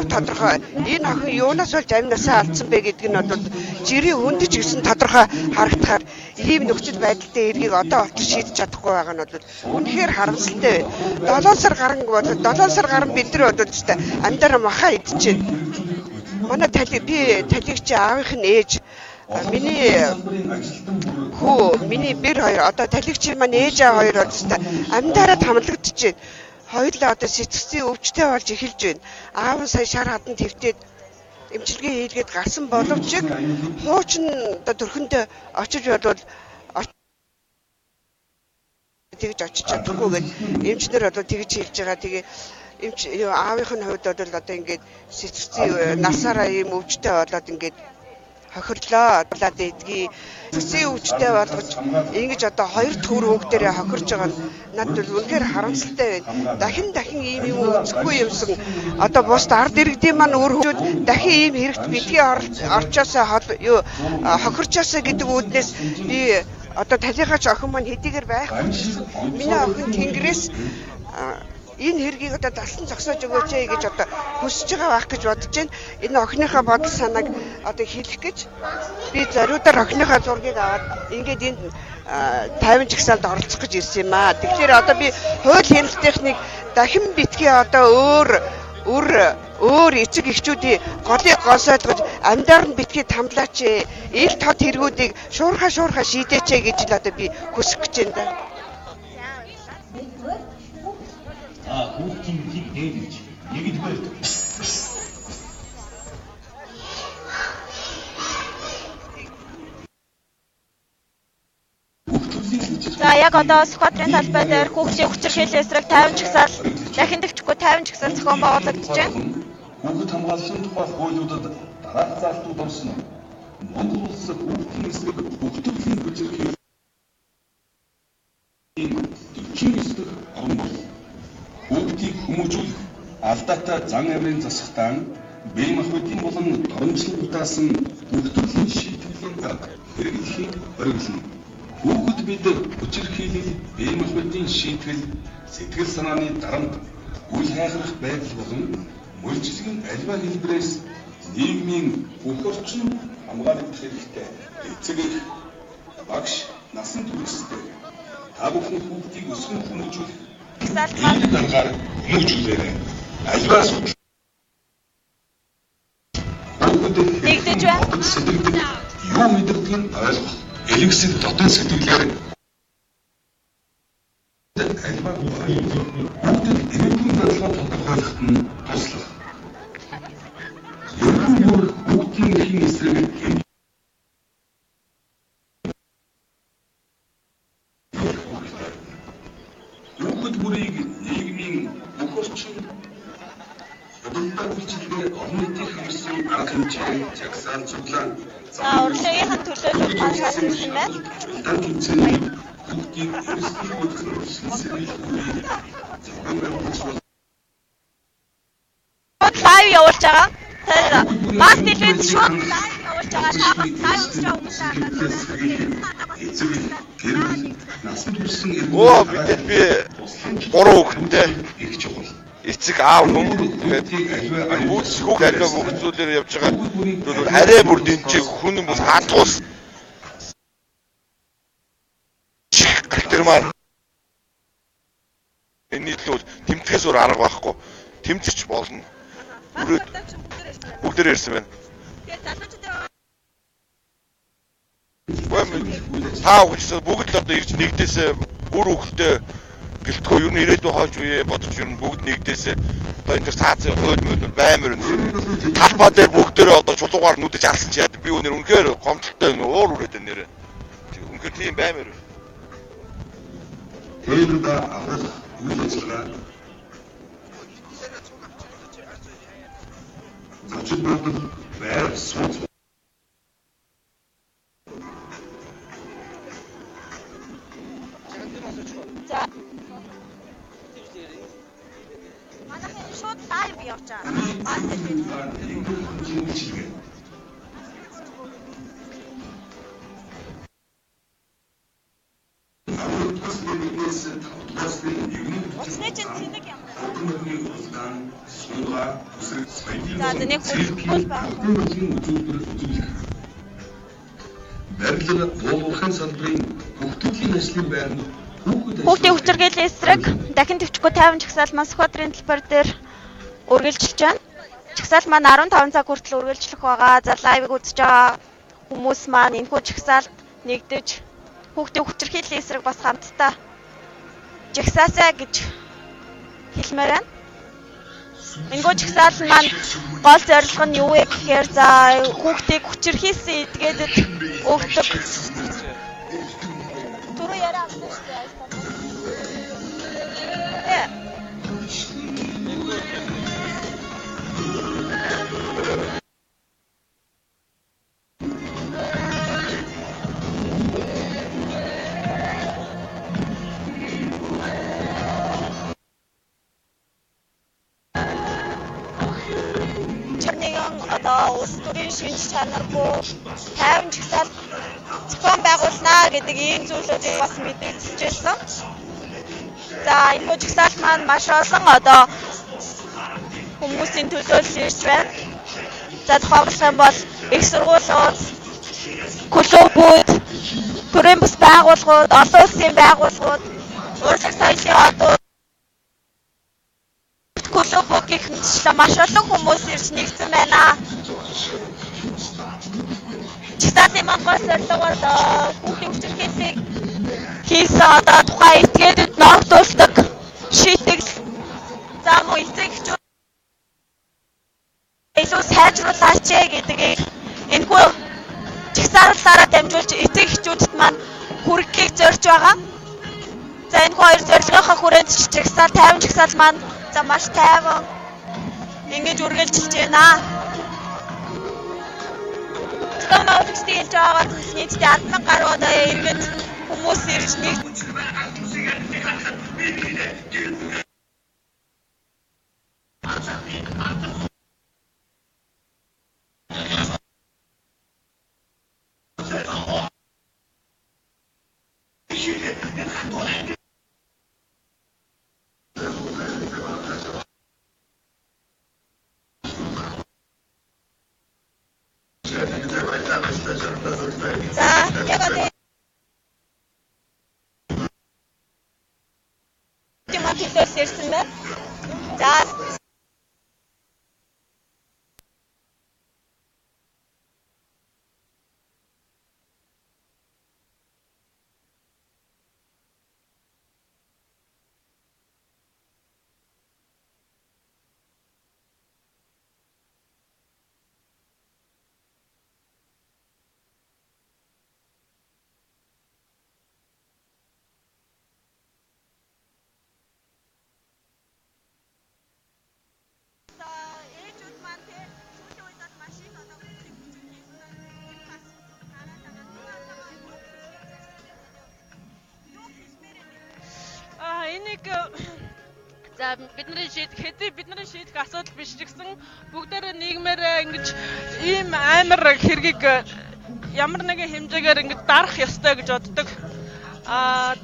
тодорхой энэ охин юунаас болж амь насаа алдсан бэ гэдэг нь бол жирийн хүндэж гисэн тодорхой харагдахаар ийм нөхцөл байдалтай эргийг одоо олж шийдэж чадахгүй байгаа нь бол үнэхээр харамсалтай байна. 7 сар гарan бид нар бол ч амдаараа махаа идчихээн. Манай талигч аавынх нь ээж миний бэр хоёр одоо талигч маань ээж аав хоёр бол амдаараа тамлагдчихээн. хоёулаа одоо сэтгцийн өвчтэй болж эхэлж байна. Аав нь сая шар хадан твтээд эмчилгээ хийлгээд гарсан боловч хуучин одоо төрхөндөө очиж болвол тэгж очиж чадахгүй гэж эмчнэр одоо тэгж хэлж байгаа. Тэгээ эмч аавынх нь хувьд бол одоо ингээд сэтгцийн насаараа ийм өвчтэй болоод ингээд хохирлоо. Болоод эдгий сэтгцийн өвчтэй болгож ингэж одоо хоёр төр хүүхдэрээ хохирж байгаа нь надад бол үнэхээр харамсалтай байна. Дахин ийм юм үзэхгүй юмсан одоо бусд ард иргэдийн маань өөр хүмүүс дахин ийм хэрэгт битгий орчоосоо хохирчоосоо гэдэг үүднээс би одоо талихаач охин маань хэдийгээр байхгүй. Миний охин Тэнгэрээс энэ хэргийг одоо далсан зогсоож өгөөч гэж одоо хүсэж байгаа байх гэж бодож байна. Энэ охиныхаа бодол санааг одоо хэлэх гэж би зориудаар охиныхаа зургийг аваад ингээд энд 50 жагсаалд оролцох гэж ирсэн юм аа. Тэгэхээр одоо би хууль хяналтынхныг дахин битгий одоо өөр эцэг эхчүүдийн голыг гонсойлгож амьдаар нь битгий тамлаач ил тод хэрэгүүдийг шуурхаа шийдээч гэж л одоо би хүсэх гэж байна да. Хүүхдийн дээдж нэгдүгээр За яг одоо Сүхбаатарын талбай дээр хүүхдийн хүчирхийллийн эсрэг 50 жагсаал дахин дэвчгүй 50 жагсаал зохион байгуулагдаж байна. Хүүхэд хамгааллын тухай хуулиудад дараах залтууд орсон. Монгол улс хүүхдийн эсрэг бүхтгэлийн хүчирхийллийн 49 орн бол хүүхдийг хүмүүжүүлэх алдаатай зан авирын засагтаан бие махбодын болон доромжлогдуулсан бүхтгэлийн шийтгэлийн арга хэрэглэхийг хориглоно. Хүүхэд бид хүчирхийлэл, бие махбодын шийтгэл, сэтгэл санааны дарамт, үл хайхрах байдал болон мөржлийн альва хэлбэрээс нийгмийн бүх орчин хамгаалагдах хэрэгтэй. Эцэг эх, багш, насан туршидтэй та бүхэн хүүхдийг өсгөн хүмүүжүүлэх энэ дараагаар хүмүүжүүлээрэй. Альва судал нэгдэж байна. Юу мэдэрдэг нь ойлгох. Элэгсэл дотоод сэтгэлээр альва бүгд эмэгтэй бодлого тодорхойлоход нь туслах. Ерөнхийдөө хүүхдийн эрхийн эсрэг хүүхэд бүрийг нийгмийн бүх орчин бодлогын орон нутгийн хэрэгсэн арга хэмжээ жагсаан цуглаан Урлагийнхан төлөөлөл хаалгасан байна. Хүүхдийн эрсдэл хөдөлгөөн лайв явуулж байгаа. Тэр мас телевиз шууд лайв явуулж байгаа. Оо бид би 3 хүүхэдтэй эцэг аав хүн тэгээд хүүц хүүхд аливаа бүх зүйлээр явж байгаа. Тэгвэл арай бүр дэнчиг хүн хүмүүс хаалтгуус. Тэр маань энэ л тэмцээс өөр арга байхгүй. Тэмцэж болно. Бүгдээр ирсэн байна. Таа гэж бүгд л одоо ирж нэгдээсээ бүр хүүхдээ гэлтгөө юу нэрээдөө хойж үе бодож юу бүгд нэгдээсээ одоо энэ цаацын хууль мөл баймар талбай дээр бүгдээрээ одоо чулуугаар нүдэж алсан ч яа би өнөр үнэхээр гомдолтой уур үрээд байна нэрээ. Үнэхээр тийм баймар. Тэрэнд авах үйл ажиллагаа зочид бодол байр суурь За. Манайхан шууд лайв явж байгаа. Мас телевиз. Усны чинь тэнэг юм. За нэг хөл байна. Барилга дуулуурхайн салбарын бүхтгэлийн ажлын байранд хүүхдийн хүчирхийллийн эсрэг дахин төвчгүй 50 жагсаал маань Сүхбаатарын талбар дээр үргэлжилж байна. Жагсаал маань 15 цаг хүртэл үргэлжлэх байгаа. За лайвыг үзэж байгаа хүмүүс маань энэхүү жагсаалд нэгдэж хүүхдийн хүчирхийллийн эсрэг бас хамтдаа жагсаасаа гэж хэлмээр байна. Энгөө жагсаал маань гол зорилго нь юу вэ гэхээр за хүүхдийг хүчирхийлсэн эдгээдэд өгдөг. Түрүү яриа авсан шүү дээ. Улс төрийн шинж чанаргүй тайван жагсаал зохион байгуулнаа гэдэг ийм зүйлүүдийг бас мэдээлж байсан. За энэ жагсаал маань маш олон хүмүүсийн төлөөлөл ирж байна. За тохиолдох юм бол их сургуулиуд, клубүүд, төрийн бус байгууллагууд, олон улсын байгууллагууд, урлаг соёлын одууд клубүүд гэх мэтлээ маш олон хүмүүс ирж нэгдсэн байна. Жагсаалын Монгол зорилго бол хүүхдийн хүчирхийллийг хийсэн тухайн этгээдэд ногдуулдаг шийтгэл за мөн эцэг эхчүүд илүү сайжруулаач гэдгийг энэхүү жагсааллаараа дамжуулж эцэг эхчүүдэд маань хүргэхийг зорж байгаа. За энэхүү хоёр зорилгынхаа хүрээнд жагсаал тайван жагсаал маань за маш тайван ингэж үргэлжилж байна. Томоогчдын хэлж байгаа нийтдээ 10,000 гаруй иргэд хүмүүс ирж нэг ирсэн байна. За бидний шийдэх асуудал биш ч гэсэн бүгдээрээ нийгмээр ингэж ийм амар хэргийг ямар нэгэн хэмжээгээр ингэж дарах ёстой гэж боддог.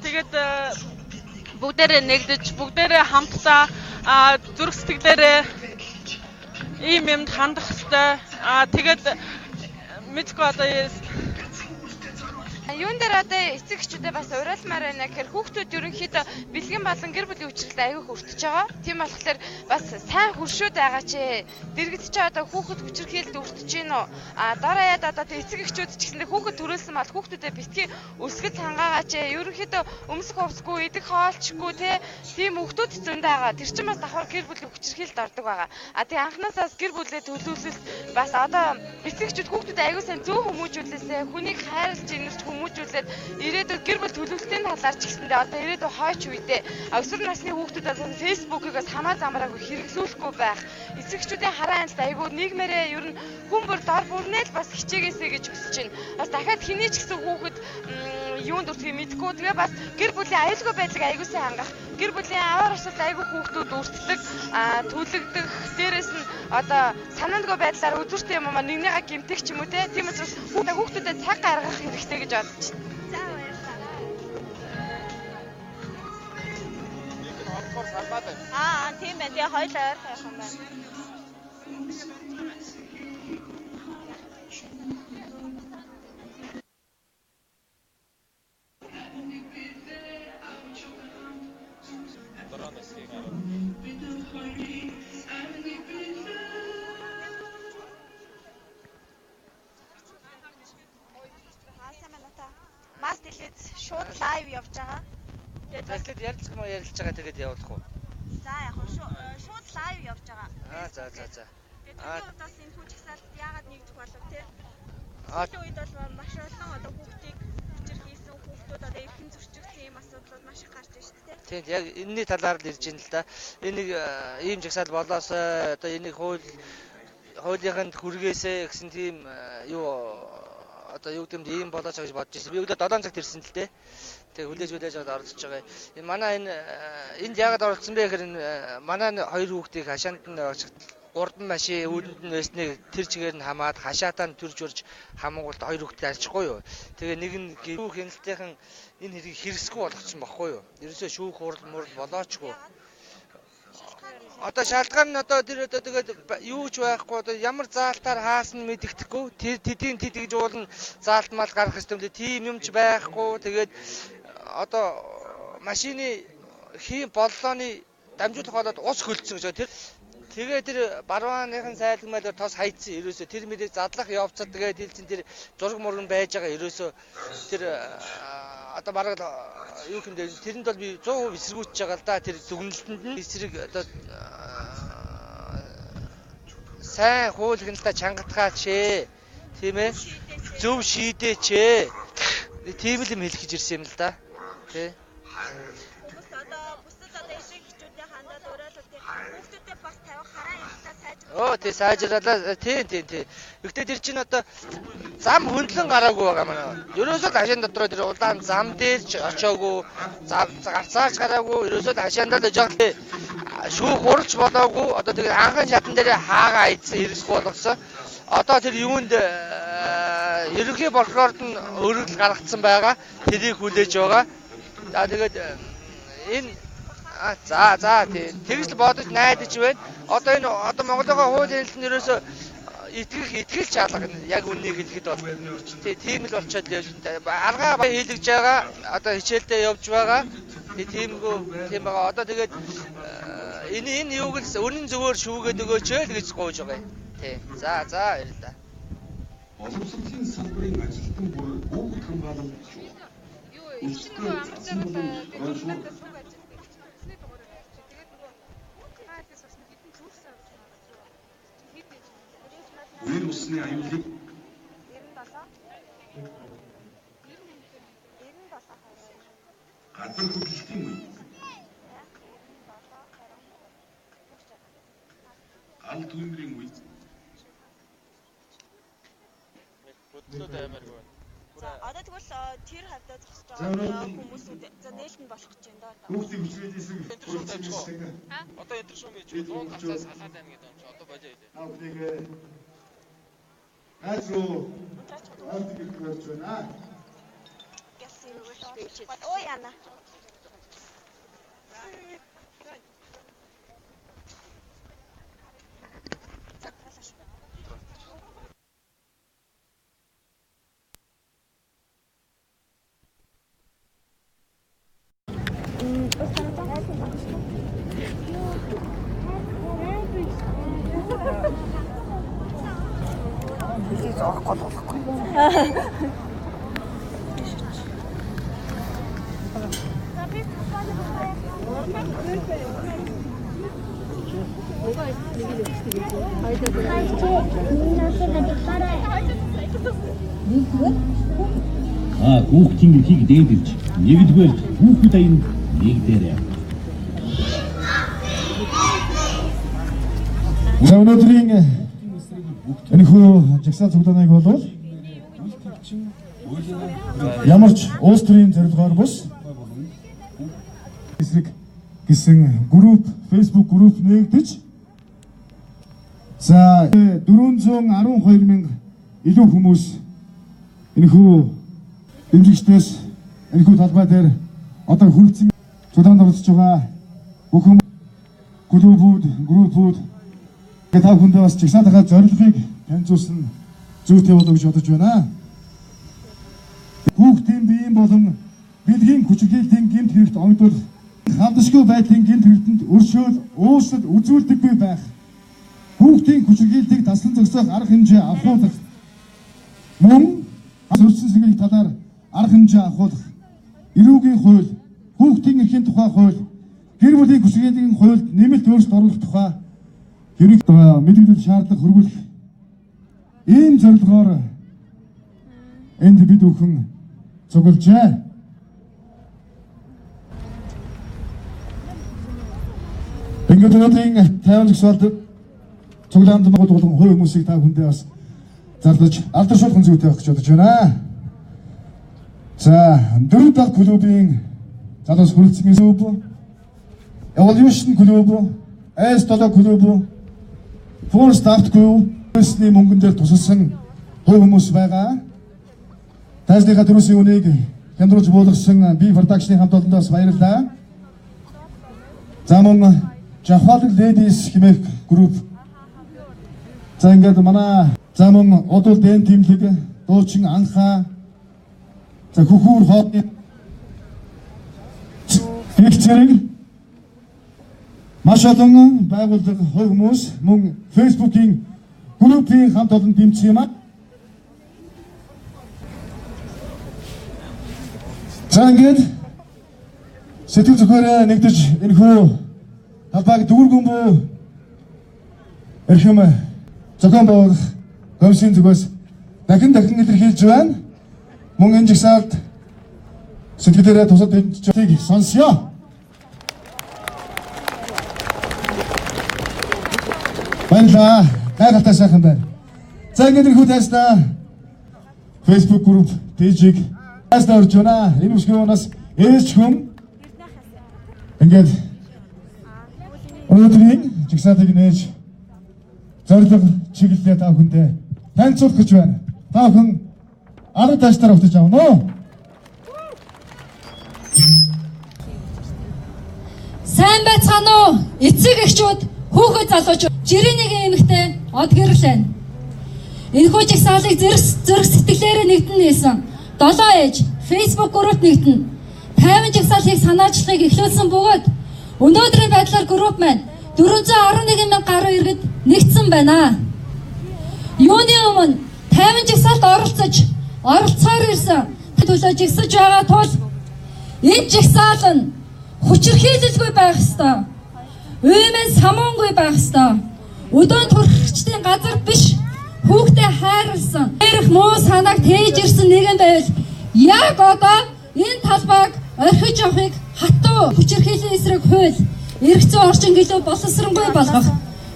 Тэгээд бүгдээрээ нэгдэж бүгдээрээ хамтдаа зүрх сэтгэлээрээ ийм юмд хандах ёстой. Тэгээд мэдгүй юун дээр эцэг эхчүүдээ бас уриалмаар байна гэхээр хүүхдүүд ерөнхийдөө бэлгэн болон гэр бүлийн хүчирхэлд аягүй хүртэж байгаа. Тийм болохоор бас сайн хуршууд байгаа ч дэрэгдэж байгаа хүүхэд хүчирхэлд өртөж гин үү. Дараа яад эцэг эхчүүд ч гэсэндээ хүүхэд төрүүлсэн бол хүүхдүүдэд битгий өсгөл хангаагаа ч ерөнхийдөө өмсөх хувцгүй, идэх хоолчгүй тийм хүүхдүүд зөндөө байгаа. Тэр чинь бас давхар гэр бүлийн хүчирхэлд ордог байгаа. Тэгээ анхнаасаа гэр бүлээ төлөвлөлт бас эцэг эхчүүд хүүхдүүдэд аягүй сайн зөв хүмүүжүүлээсээ хүнийг хайрлаж инэрч хүмүүжүүлээд ирээдүйд гэр бүл төлөвлөлтийн талаар ч гэсэндээ ирээдүйд хойч үедээ өсвөр насны хүүхдүүд фэйсбүүкээс хамаа замраагүй хэрэглүүлэхгүй байх. Эцэг эхчүүдийн хараа хяналт аягүй нийгмээрээ ер нь хүн бүр дор бүрнээ л бас хичээгээсэй гэж хүсэж байна. Бас дахиад хэний ч гэсэн хүүхэд юунд өртгийг мэдэхгүй. Тэгээ бас гэр бүлийн аюулгүй байдлыг аягүй сайн хангах. Гэр бүлийн аваар ашиглалт аягүй хүүхдүүд өртдөг, төлөгдөх, дээрээс нь санаандгүй байдлаар үзүүртэй юм нэгнийгээ гэмтэх ч юм уу тийм учраас хүүхдүүдэд цаг гаргах хэрэгтэй гэж бодож байна. Тийм ээ. Тэгээ хоёул ойрхон явах юм байна. Мас дэлгэц шууд лайв явж байгаа. Тэгээд ярилцах юм уу ярилцж байгаа тэгээд явуулах уу? За яг шууд лайв явж байгаа. За. Тэгээд бас энэ хүчсэл яагаад нэгдэх болов те? Сүүлийн үед бол маш олон одоо хүүхдийг хүчирхийлсэн хүүхдүүд одоо эрхэн зөрчигдсэн ийм асуудлууд маш их гарч байна шүү дээ. Тийм яг энэний талаар л ирж байна л да. Энэ нэг ийм жагсаал болоос одоо энийг хуулийнханд хүргээсэ гэсэн тийм одоо юу гэмд ийм болооч гэж бодож ирсэн. Би өглөө 7 цагт ирсэн л дээ. Тэгээ хүлээж аваад оролцож байгаа. Энэ манай энд яагаад оролцсон бэ гэхээр манай хоёр хүүхдийг хашаанд нь очих 3 машин үүдэнд нь байсныг тэр чигээр нь хамаад хашаатаа нь төрж урж хамгуулт хоёр хүүхдээ арчихгүй юу. Тэгээ нэг нь гэрүү хяналтынхан энэ хэрийг хэрэгсэхгүй болгочихсон баггүй юу. Ерөөсөө шүүх хурал болоочгүй. Одоо шалтгаан нь одоо тэр одоо тэгээд юу ч байхгүй одоо ямар заалтаар хаасан мэдэгдэхгүй тэдийн гэж уулна заалт мал гаргах ёстой. Тийм юмч байхгүй. Тэгээд одоо машины хийн боллооны дамжуулах болоод ус хөлдсөн гэж тэр тэгээ тэр барууныхын сайлгмайлаар тос хайцсан ерөөсөө тэр мэрийг задлах явцад тэгээд хэлсэн тэр зураг мураг байж байгаа ерөөсөө тэр одоо бараг юу гэмдэ тэрэнд бол би 100% эсэргүүцэж байгаа л да тэр дүгнэлтэнд нь эсрэг одоо сайн хууль хяналтаа чангатгаач тийм ээ зөв шийдээч тийм л юм хэлэх гэж ирсэн юм л да тий. Тий сайжруулаад тий. Гэхдээ тэр чинь одоо зам хөндлөн гараагүй байгаа манай. Ерөөсөө л хашаан дотроо тэр удаан зам дээр ч очоогүй, гарцаач гараагүй, ерөөсөө л хашаандаа л жоо шүүх хурж болоогүй. Одоо тэгээд анхан шатан дээр хаагаа ийдсэн хэрэгс болгосон. Одоо тэр юунд ерөнхий прокурорд нь өргөл гаргацсан байгаа. Тэрийг хүлээж байгаа. За тэгээд энэ за тэгж л бодож найдаж байна. Одоо энэ одоо Монголын хууль хяналтанд ерөөсөө итгэл чалга яг үннийг хэлэхэд бол тийм л болчиход аргаа хийлгэж байгаа. Одоо хичээлдээ явж байгаа. Тийм байгаа. Одоо тэгээд энэ юуг л үнэн зөвөөр шүүгээд өгөөч л гэж гуйж байгаа юм. Тий. За ярил да. Боловсролын салбарын ажилтан бүр бүгд хамгаалагдаж байна. Үер усны аюулыг гадар хөдлөлтийн үе гал түмрийн үе одоо тэгвэл тэр хавьдаа зогсож байгаа хүмүүсүүд за нээлтэн болох гэж байна да. Хүүхдийн хүчрээд исэн. Одоо энэ шүү гэж 100 гацаас халаад байна гэдэг юм чи одоо болоо хэлээ. Хүүхдийг айсуу ардыг ирж байна. Ой яна. Хүүхдийн эрхийг дээдэлж нэгдүгээр хүүхэд аянд нэгдээрэй. За өнөөдрийн энэхүү жагсаал цуглааныг болвол ямар ч улс төрийн зорилгоор бус эсрэг гэсэн Facebook групп нэгдэж за 412 мянга илүү хүмүүс энэхүү дэмжигчдээс энэхүү талбай дээр одоо хүрэлцэн цуглаанд оролцож байгаа бүх группүүд та бүхэндээ бас жагсаалтынхаа зорилгыг танилцуулсан зүйтэй болов гэж бодож байна. Хүүхдийн биеийн болон бэлгийн хүчирхийллийн гэмт хэрэгт онгодвол халдшгүй байдлын гэмт хэрэгтэнд өршөөл уушлал үзүүлдэггүй байх. Хүүхдийн хүчирхийллийг таслан зогсоох арга хэмжээ авахуулах мөн зөрчсөн сэгийн талаар арга хэмжээ авахуулах эрүүгийн хууль, хүүхдийн эрхийн тухай хууль, гэр бүлийн хүчирхийллийн хуульд нэмэлт өөрчлөлт оруулах тухай ерөнхий мэдээлэл шаардлага хөрвүүлэх ийм зорилгоор энд бид бүхэн цуглжээ. Ингээд өнөөдрийн 50 жагсаалд цуглаанд болгон хувь хүмүүсийг та бүхэндээ бас зарлаж алдаршуулах зүйтэй байх гэж бодож байна. За, 4 дахь клубын залуус хүрэлцэн клуб, Evolution клуб, S7 клуб, Full Start клуб эсний мөнгөн дээр тусалсан хувь хүмүүс байгаа. Тасныхаа дөрвийн үнийг хямдруулж буулгасан B Production-ийн хамт олондоос баярлалаа. За мөн Jafal Ladies хэмээх групп. За ингээд манай за мөн одол дэн тимлэг дуучин анхаа за хөхүүр хоолны их зэрэг маш олон байгууллага хувь хүмүүс мөн Facebook-ийн группийн хамт олон дэмжсэн юм аа. За ингээд сэтгэл зүгээрээ нэгдэж энэхүү талбайг дүүргэн буу эрхэм зохион байгуулах комиссийн зүгээс дахин илэрхийлж байна. Мөн энэ жагсаалд сэтгэлээрээ тусад дэмжлийг сонсё. Баярлалаа. Гайхалтай сайхан байна. За ингээд энэхүү тайснаа Facebook групп пэйжийг тайснаа орж байна. Энэ бүсгүйнээс ээж хүм ингээд өнөөдрийн жагсаалтыг нээж зорилго чиглэлээ та бүхэндээ танилцуулах гэж байна. Та бүхэн арга тааштай автаж авна уу? Сайн байцгаана уу? Эцэг эхчүүд, хүүхэд залуучууд, жирийн нэг эмэгтэй од гэрэл байна. Энэхүү жагсаалыг зэрэг сэтгэлээрээ нэгдэн нээсэн 7 ээж Facebook групп нэгдэн 50 жагсаалыг санаачлагыг эхлүүлсэн бөгөөд өнөөдрийн байдлаар групп маань 411 мянган гаруй иргэд нэгдсэн байна. Юуны өмнө 50 жагсаалд оролцоор ирсэн төлөө жигсэж байгаа тул энэ жагсаал нь хүчирхийлэлгүй байх ёстой. Уймэн самуунгүй байх ёстой. Өдөөнд хүрэгчдийн газар биш хүүхдээ хайрлсан. Эрх муу санааг тээж ирсэн нэгэн байвал яг одоо энэ талбайг орхиж явахыг хатуу хүчирхийллийн эсрэг хууль эрх зүйн орчин гэлөө боловсронгүй болгох.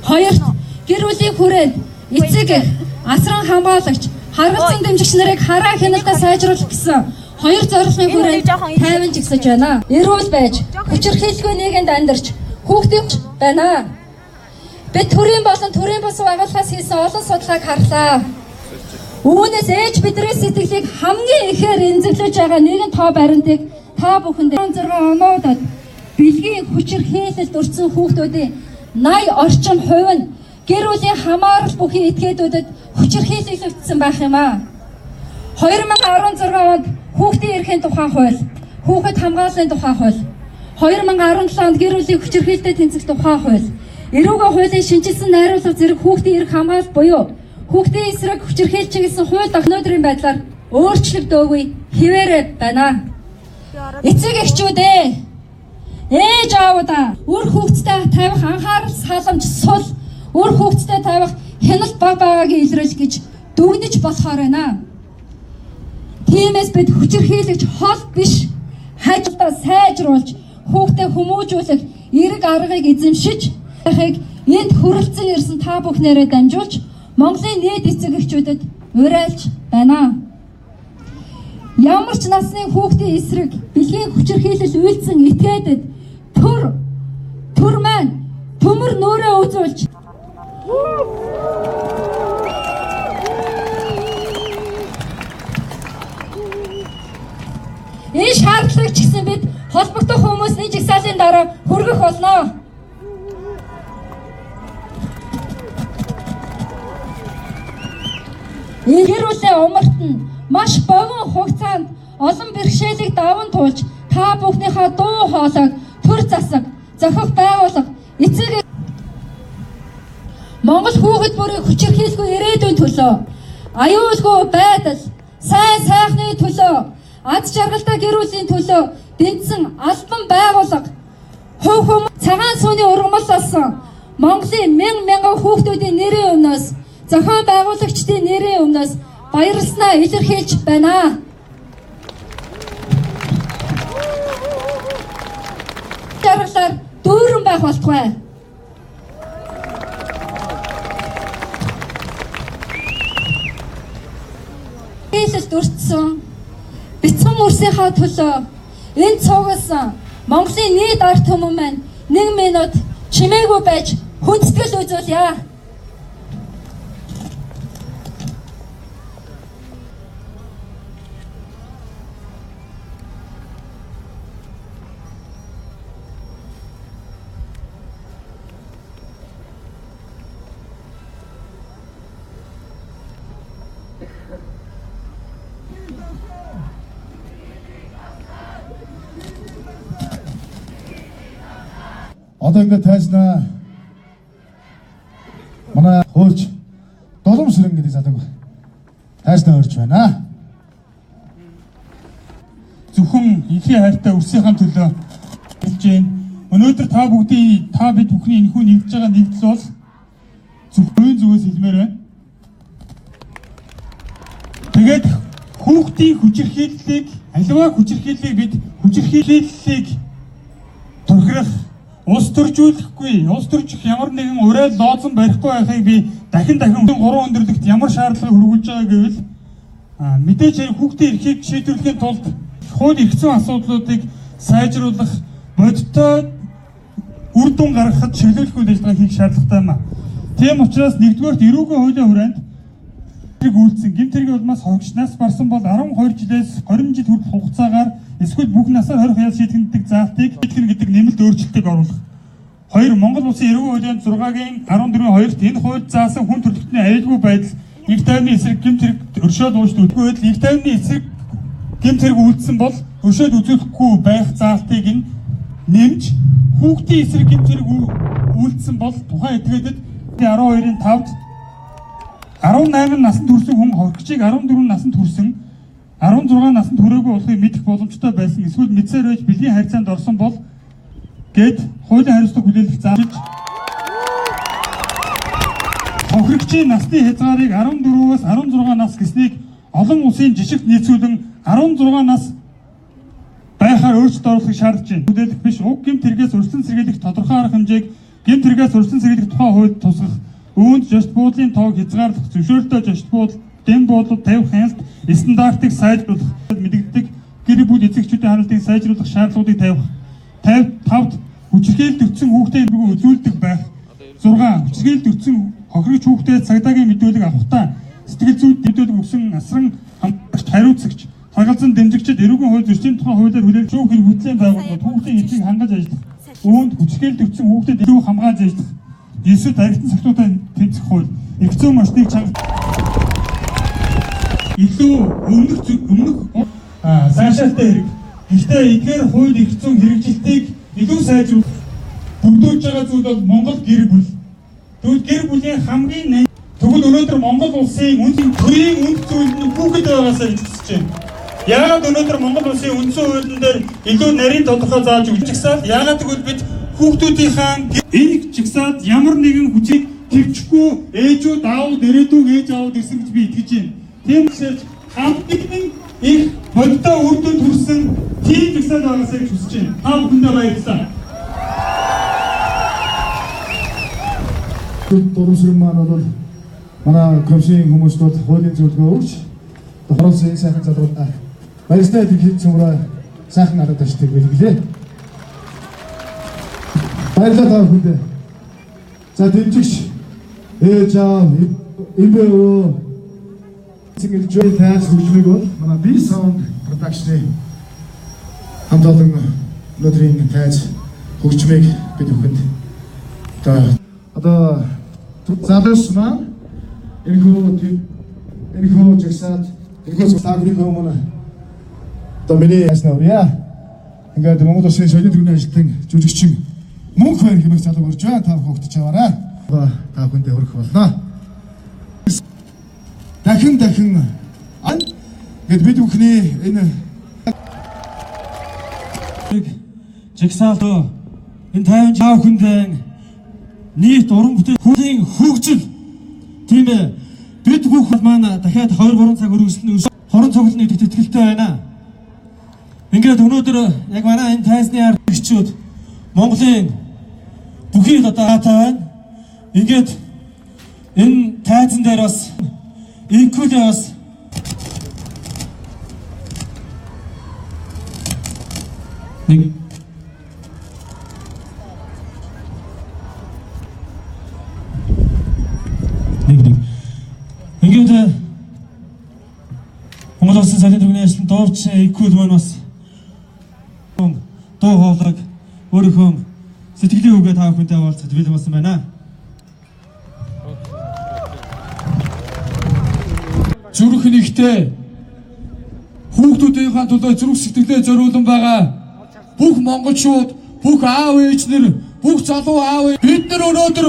Хоёрт гэр бүлийн хүрээнд эцэг эх, асран хамгаалагч, харгалзан дэмжигч нарыг хараа хяналтаа сайжруулах гэсэн хоёр зорилгын хүрээнд 50 жигсэж байна. Эрүүл байж, хүчирхийлэлгүй нийгэмд амьдарч хүүхдийн байна. Бид төрийн болон төрийн бус байгууллагаас хийсэн олон судалгааг харлаа. Үүнээс ээж бидний сэтгэлийг хамгийн ихээр эмзэглэж байгаа нэгэн тоо баримтыг та бүхэнд 6 оноодод бэлгийн хүчирхийлэлд өртсөн хүүхдүүдийн 80 орчим хувь нь гэр бүлийн хамаарал бүхий этгээдүүдэд хүчирхийлэгдсэн байх юм аа. 2016 онд хүүхдийн эрхийн тухай хууль, хүүхэд хамгааллын тухай хууль, 2017 онд гэр бүлийн хүчирхийлэлтэд тэнцэх тухай хууль, эрүүгийн хуулийн шинжилсэн найруулга зэрэг хүүхдийн эрх хамгаалалт буюу хүүхдийн эсрэг хүчирхийлж чиглэсэн хууль өнөөдрийн байдлаар өөрчлөгдөөгүй хэвээрээ байна. Эцэг эхчүүдээ, ээж аавуудаа үр хүүхдэд тавих анхаарал саламж сул, үр хүүхдэд тавих хяналт баг байгааг илрүүлэх гэж дүгнэж болохоор байна. Тиймээс бид хүчирхийлэгч хол биш, хажуудаа сайжруулж, хүүхдэд хүмүүжүүлэх эрг аргыг эзэмшиж, энд хүрэлцэн ирсэн та бүхнээрээ дамжуулж, Монголын нийт эцэг эхчүүдэд уриалж байна. Ямар ч насны хүүхдийн эсрэг бэлгийн хүчирхийлэл үйлдсэн этгээдэд төр маань төмөр нөөрэ үзүүлж энэ шаардлагыг ч гэсэн бид холбогдох хүмүүсийн жагсаалын дараа хүргэх болно. Энэ гэр бүлийн умарт нь маш богино хугацаанд олон бэрхшээлийг даван туулж та бүхнийхээ дуу хоолойг төр засаг зохих байгууллага эцэг Монгол хүүхэд бүрийн хүчирхийлэлгүй ирээдүйн төлөө аюулгүй байдал сайн сайхны төлөө ад жаргалтай гэр бүлийн төлөө дэнцэн албан байгууллага Хувь хүмүүс цагаан сууны ургамал болсон Монголын мянган хүүхдүүдийн нэрийн өмнөөс зохион байгуулагчдын нэрийн өмнөөс баярлалаа илэрхийлж байна. Жаргалаар дүүрэн байх болтугай. Хэлэлд өртсөн бяцхан мөрсийнхаа төлөө энэ цугсан Монголын нийт ард түмэн маань 1 минут чимээгүй байж хүндэтгэл үзүүлье. Одоо ингээд тайзнаа манай хөөж долом сэрэн гэдэг залуу тайзнаа орж байна. Зөвхөн эхийн хайртай өрсийнхаа төлөө хэлж байна. Өнөөдөр та бид бүхний энэхүү нэгдэж байгаа нэгдэл бол зөвхөн зүгээс хэлмээр байна. Тэгээд хүүхдийн хүчирхийллийг аливаа хүчирхийллийг бид хүчирхийллийг турхирах улс төржүүлэхгүй, улс төржих ямар нэгэн уриал лоозон барихгүй байхыг би дахин 3 өндөрлөгт ямар шаардлага хөрвүүлж байгаа гэвэл мэдээж хүүхдийн эрхийг шийдвэрлэхийн тулд хууль эрх зүйн асуудлуудыг сайжруулах, бодиттой үр дүн гаргахад чиглүүлэх үйл ажиллагаа хийх шаардлагатай юм а. Тийм учраас нэгдүгээрт эрүүгийн хуулийн хүрээнд үйлдсэн гэмт хэргийн улмаас хогч нас барсан бол 12 жилээс 20 жил хүрэх хугацаагаар эсвэл бүх насаар 20 хяас шийтгэдэг заалтыг шийтгэн гэдэг нэмэлт өөрчлөлтийг оруулах. 2. Монгол Улсын эрүүгийн хуулийн 6-гийн 14-2-т энэ хуульд заасан хүн төрөлхтний аюулгүй байдал их тайвны эсрэг гэмт хэрэг өршөөл уушд үдгүй байдал их тайвны эсрэг гэмт хэрэг үйлдсэн бол өршөөл үзүүлэхгүй байх заалтыг нэмж хүүхдийн эсрэг гэмт хэрэг үйлдсэн бол тухайн этгээдэд 12-ийн 5-д 18 наснд хүрсэн хүн хогчийг 14 наснд хүрсэн 16 наснд хүрээгүй болохыг мэдэх боломжтой байсан эсвэл мэдсээр байж бэлгийн харьцаанд орсон бол гэд хуулийн хариуцлага хүлээлгэх зааж хохирогчийн насны хязгаарыг 14-өөс 16 нас гэснийг олон улсын жижигт нийцүүлэн 16 нас байхаар өөрчлөлт оруулахыг шаардж байна. Хүлээлгэх биш уг гэмт хэрэгээс өрсөлдөн сэргийлэх тодорхой арга хэмжээг гэмт хэрэгээс өрсөлдөн сэргийлэх тухай хуульд тусгах үүнд жошт буудлын тоог хязгаарлах, зөвшөөрөлтөө жошт буудал, дэм буудлууд тавих хяналт стандартыг сайжруулах, мэдэгддэг гэр бүл эзэгчүүдийн ханалтыг сайжруулах шаардлагуудыг тавих. 5-д хүчирхийлэлд өртсөн хүүхдээ үзүүлдэг байх. 6. Хүчирхийлэлд өртсөн хохирогч хүүхдээ цагдаагийн мэдүүлэг авахтаа сэтгэл зүйд мэдүүлэг өгсөн асран хамгаалагч хариуцагч, хагалзан дэмжигчид эрүүгийн хууль зөрчлийн тухай хуулиар хүлээх зөв хэрэг хөтлийн байгууллагууд хүүхдийн эцгийг хангаж ажиллах. Үүнд хүчирхийлэлд өртсөн хүүхдэд илүү хамгаалж ажиллах. Эсвэл аригтан сахтуудаа тэмцэх хууль, эрх зүйн орчныг чангах. Илүү өмнөх сайшаалтай хэрэг. Гэхдээ эдгээр хууль эрх зүйн хэрэгжилтийг илүү сайжруулах бүрдүүлж байгаа зүйл бол Монгол гэр бүл. Тэгвэл гэр бүлийн хамгийн тэгвэл өнөөдөр Монгол улсын төрийн үнд зүйл нь хүүхэд байгаасаа гэж хүсэж байна. Яагаад өнөөдөр Монгол улсын үндсэн хуулийн дээр илүү нарийн тодорхой зааж өгч гисаад яагаад тэгвэл бид хүүхдүүдийнхаа энийг чигсаад ямар нэгэн хүчийг төвчгүй ээжүүд аавд ирээдүйг ээж аавд ирсэн гэж би итгэж байна. Тийм учраас хамтдагын их бодтой үр дүнд хүрсэн тийм чигсаад байгаасаа гэж хүсэж байна. Та бүхэндээ баярлалаа. Дөрөвсрэн маань бол манай комиссийн хүмүүстүүд хуулийн зөвлөгөө өгч хоролцсон сайхан залуудаа баяртай хэлж цөмрөө сайхан надад ашигтай бэлгэлээ. Баярлалаа та бүхэндээ. За дэмжигч ээж аав имбэо сингл жой тас хүчмэг бол манай B Sound Production-ы хамт олон өнөөдрийн тайз хөгжмийг бид бүхэнд одоо залуус маань энэхүү жагсаад энэхүү тагрын өмнө одоо миний яснаа үрья ингээд Монгол Улсын соёлын төвийн ажилтан жүжигчин мөнх баяр хэмээх залуу орж байна. Та хөгтөж аваарай. Та бүхэндээ хүрэх болно. Дахин гэд бид бүхний энэ жагсаалт энэ 50 аав хүндэн нийт уран бүтээл хүлийн хөгжил тийм ээ бид бүх маань дахиад 2-3 цаг өргөснө хорон цуглын гэдэгт итгэлтэй байна. Ингээд өнөөдөр яг манай энэ тайзны арчууд Монголын бүхий одоо хаатай байна. Ингээд энэ тайзан дээр бас инкүлээ бас нэг ингээд Монгол Улсын салын төвний ажлын дууч инкүл маань бас дуу хоолойг өөрийнхөө сэтгэлийн үгээ та бүхэнтэй хуваалцахад бэлэн болсон байна. Зүрх нэгтэй хүүхдүүдийнхээ төлөө зүрх сэтгэлээ зориулсан байгаа бүх монголчууд, бүх аав ээжнэр, бүх залуу аав бид нар өнөөдөр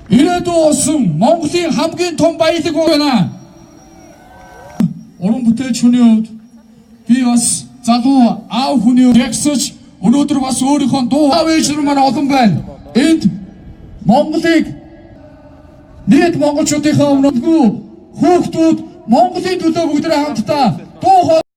ирээдүйн улсын Монголын хамгийн том баялаг байна. Уран бүтээлч хүний хувьд би бас залуу аав хүний ягсаж өнөөдөр бас өөрийнхөө дуу аав ээжнэр маань олон байна. Энд Монголыг нийт монголчуудынхаа өмнөдгөө хүүхдүүд Монголын төлөө бүгд хамтдаа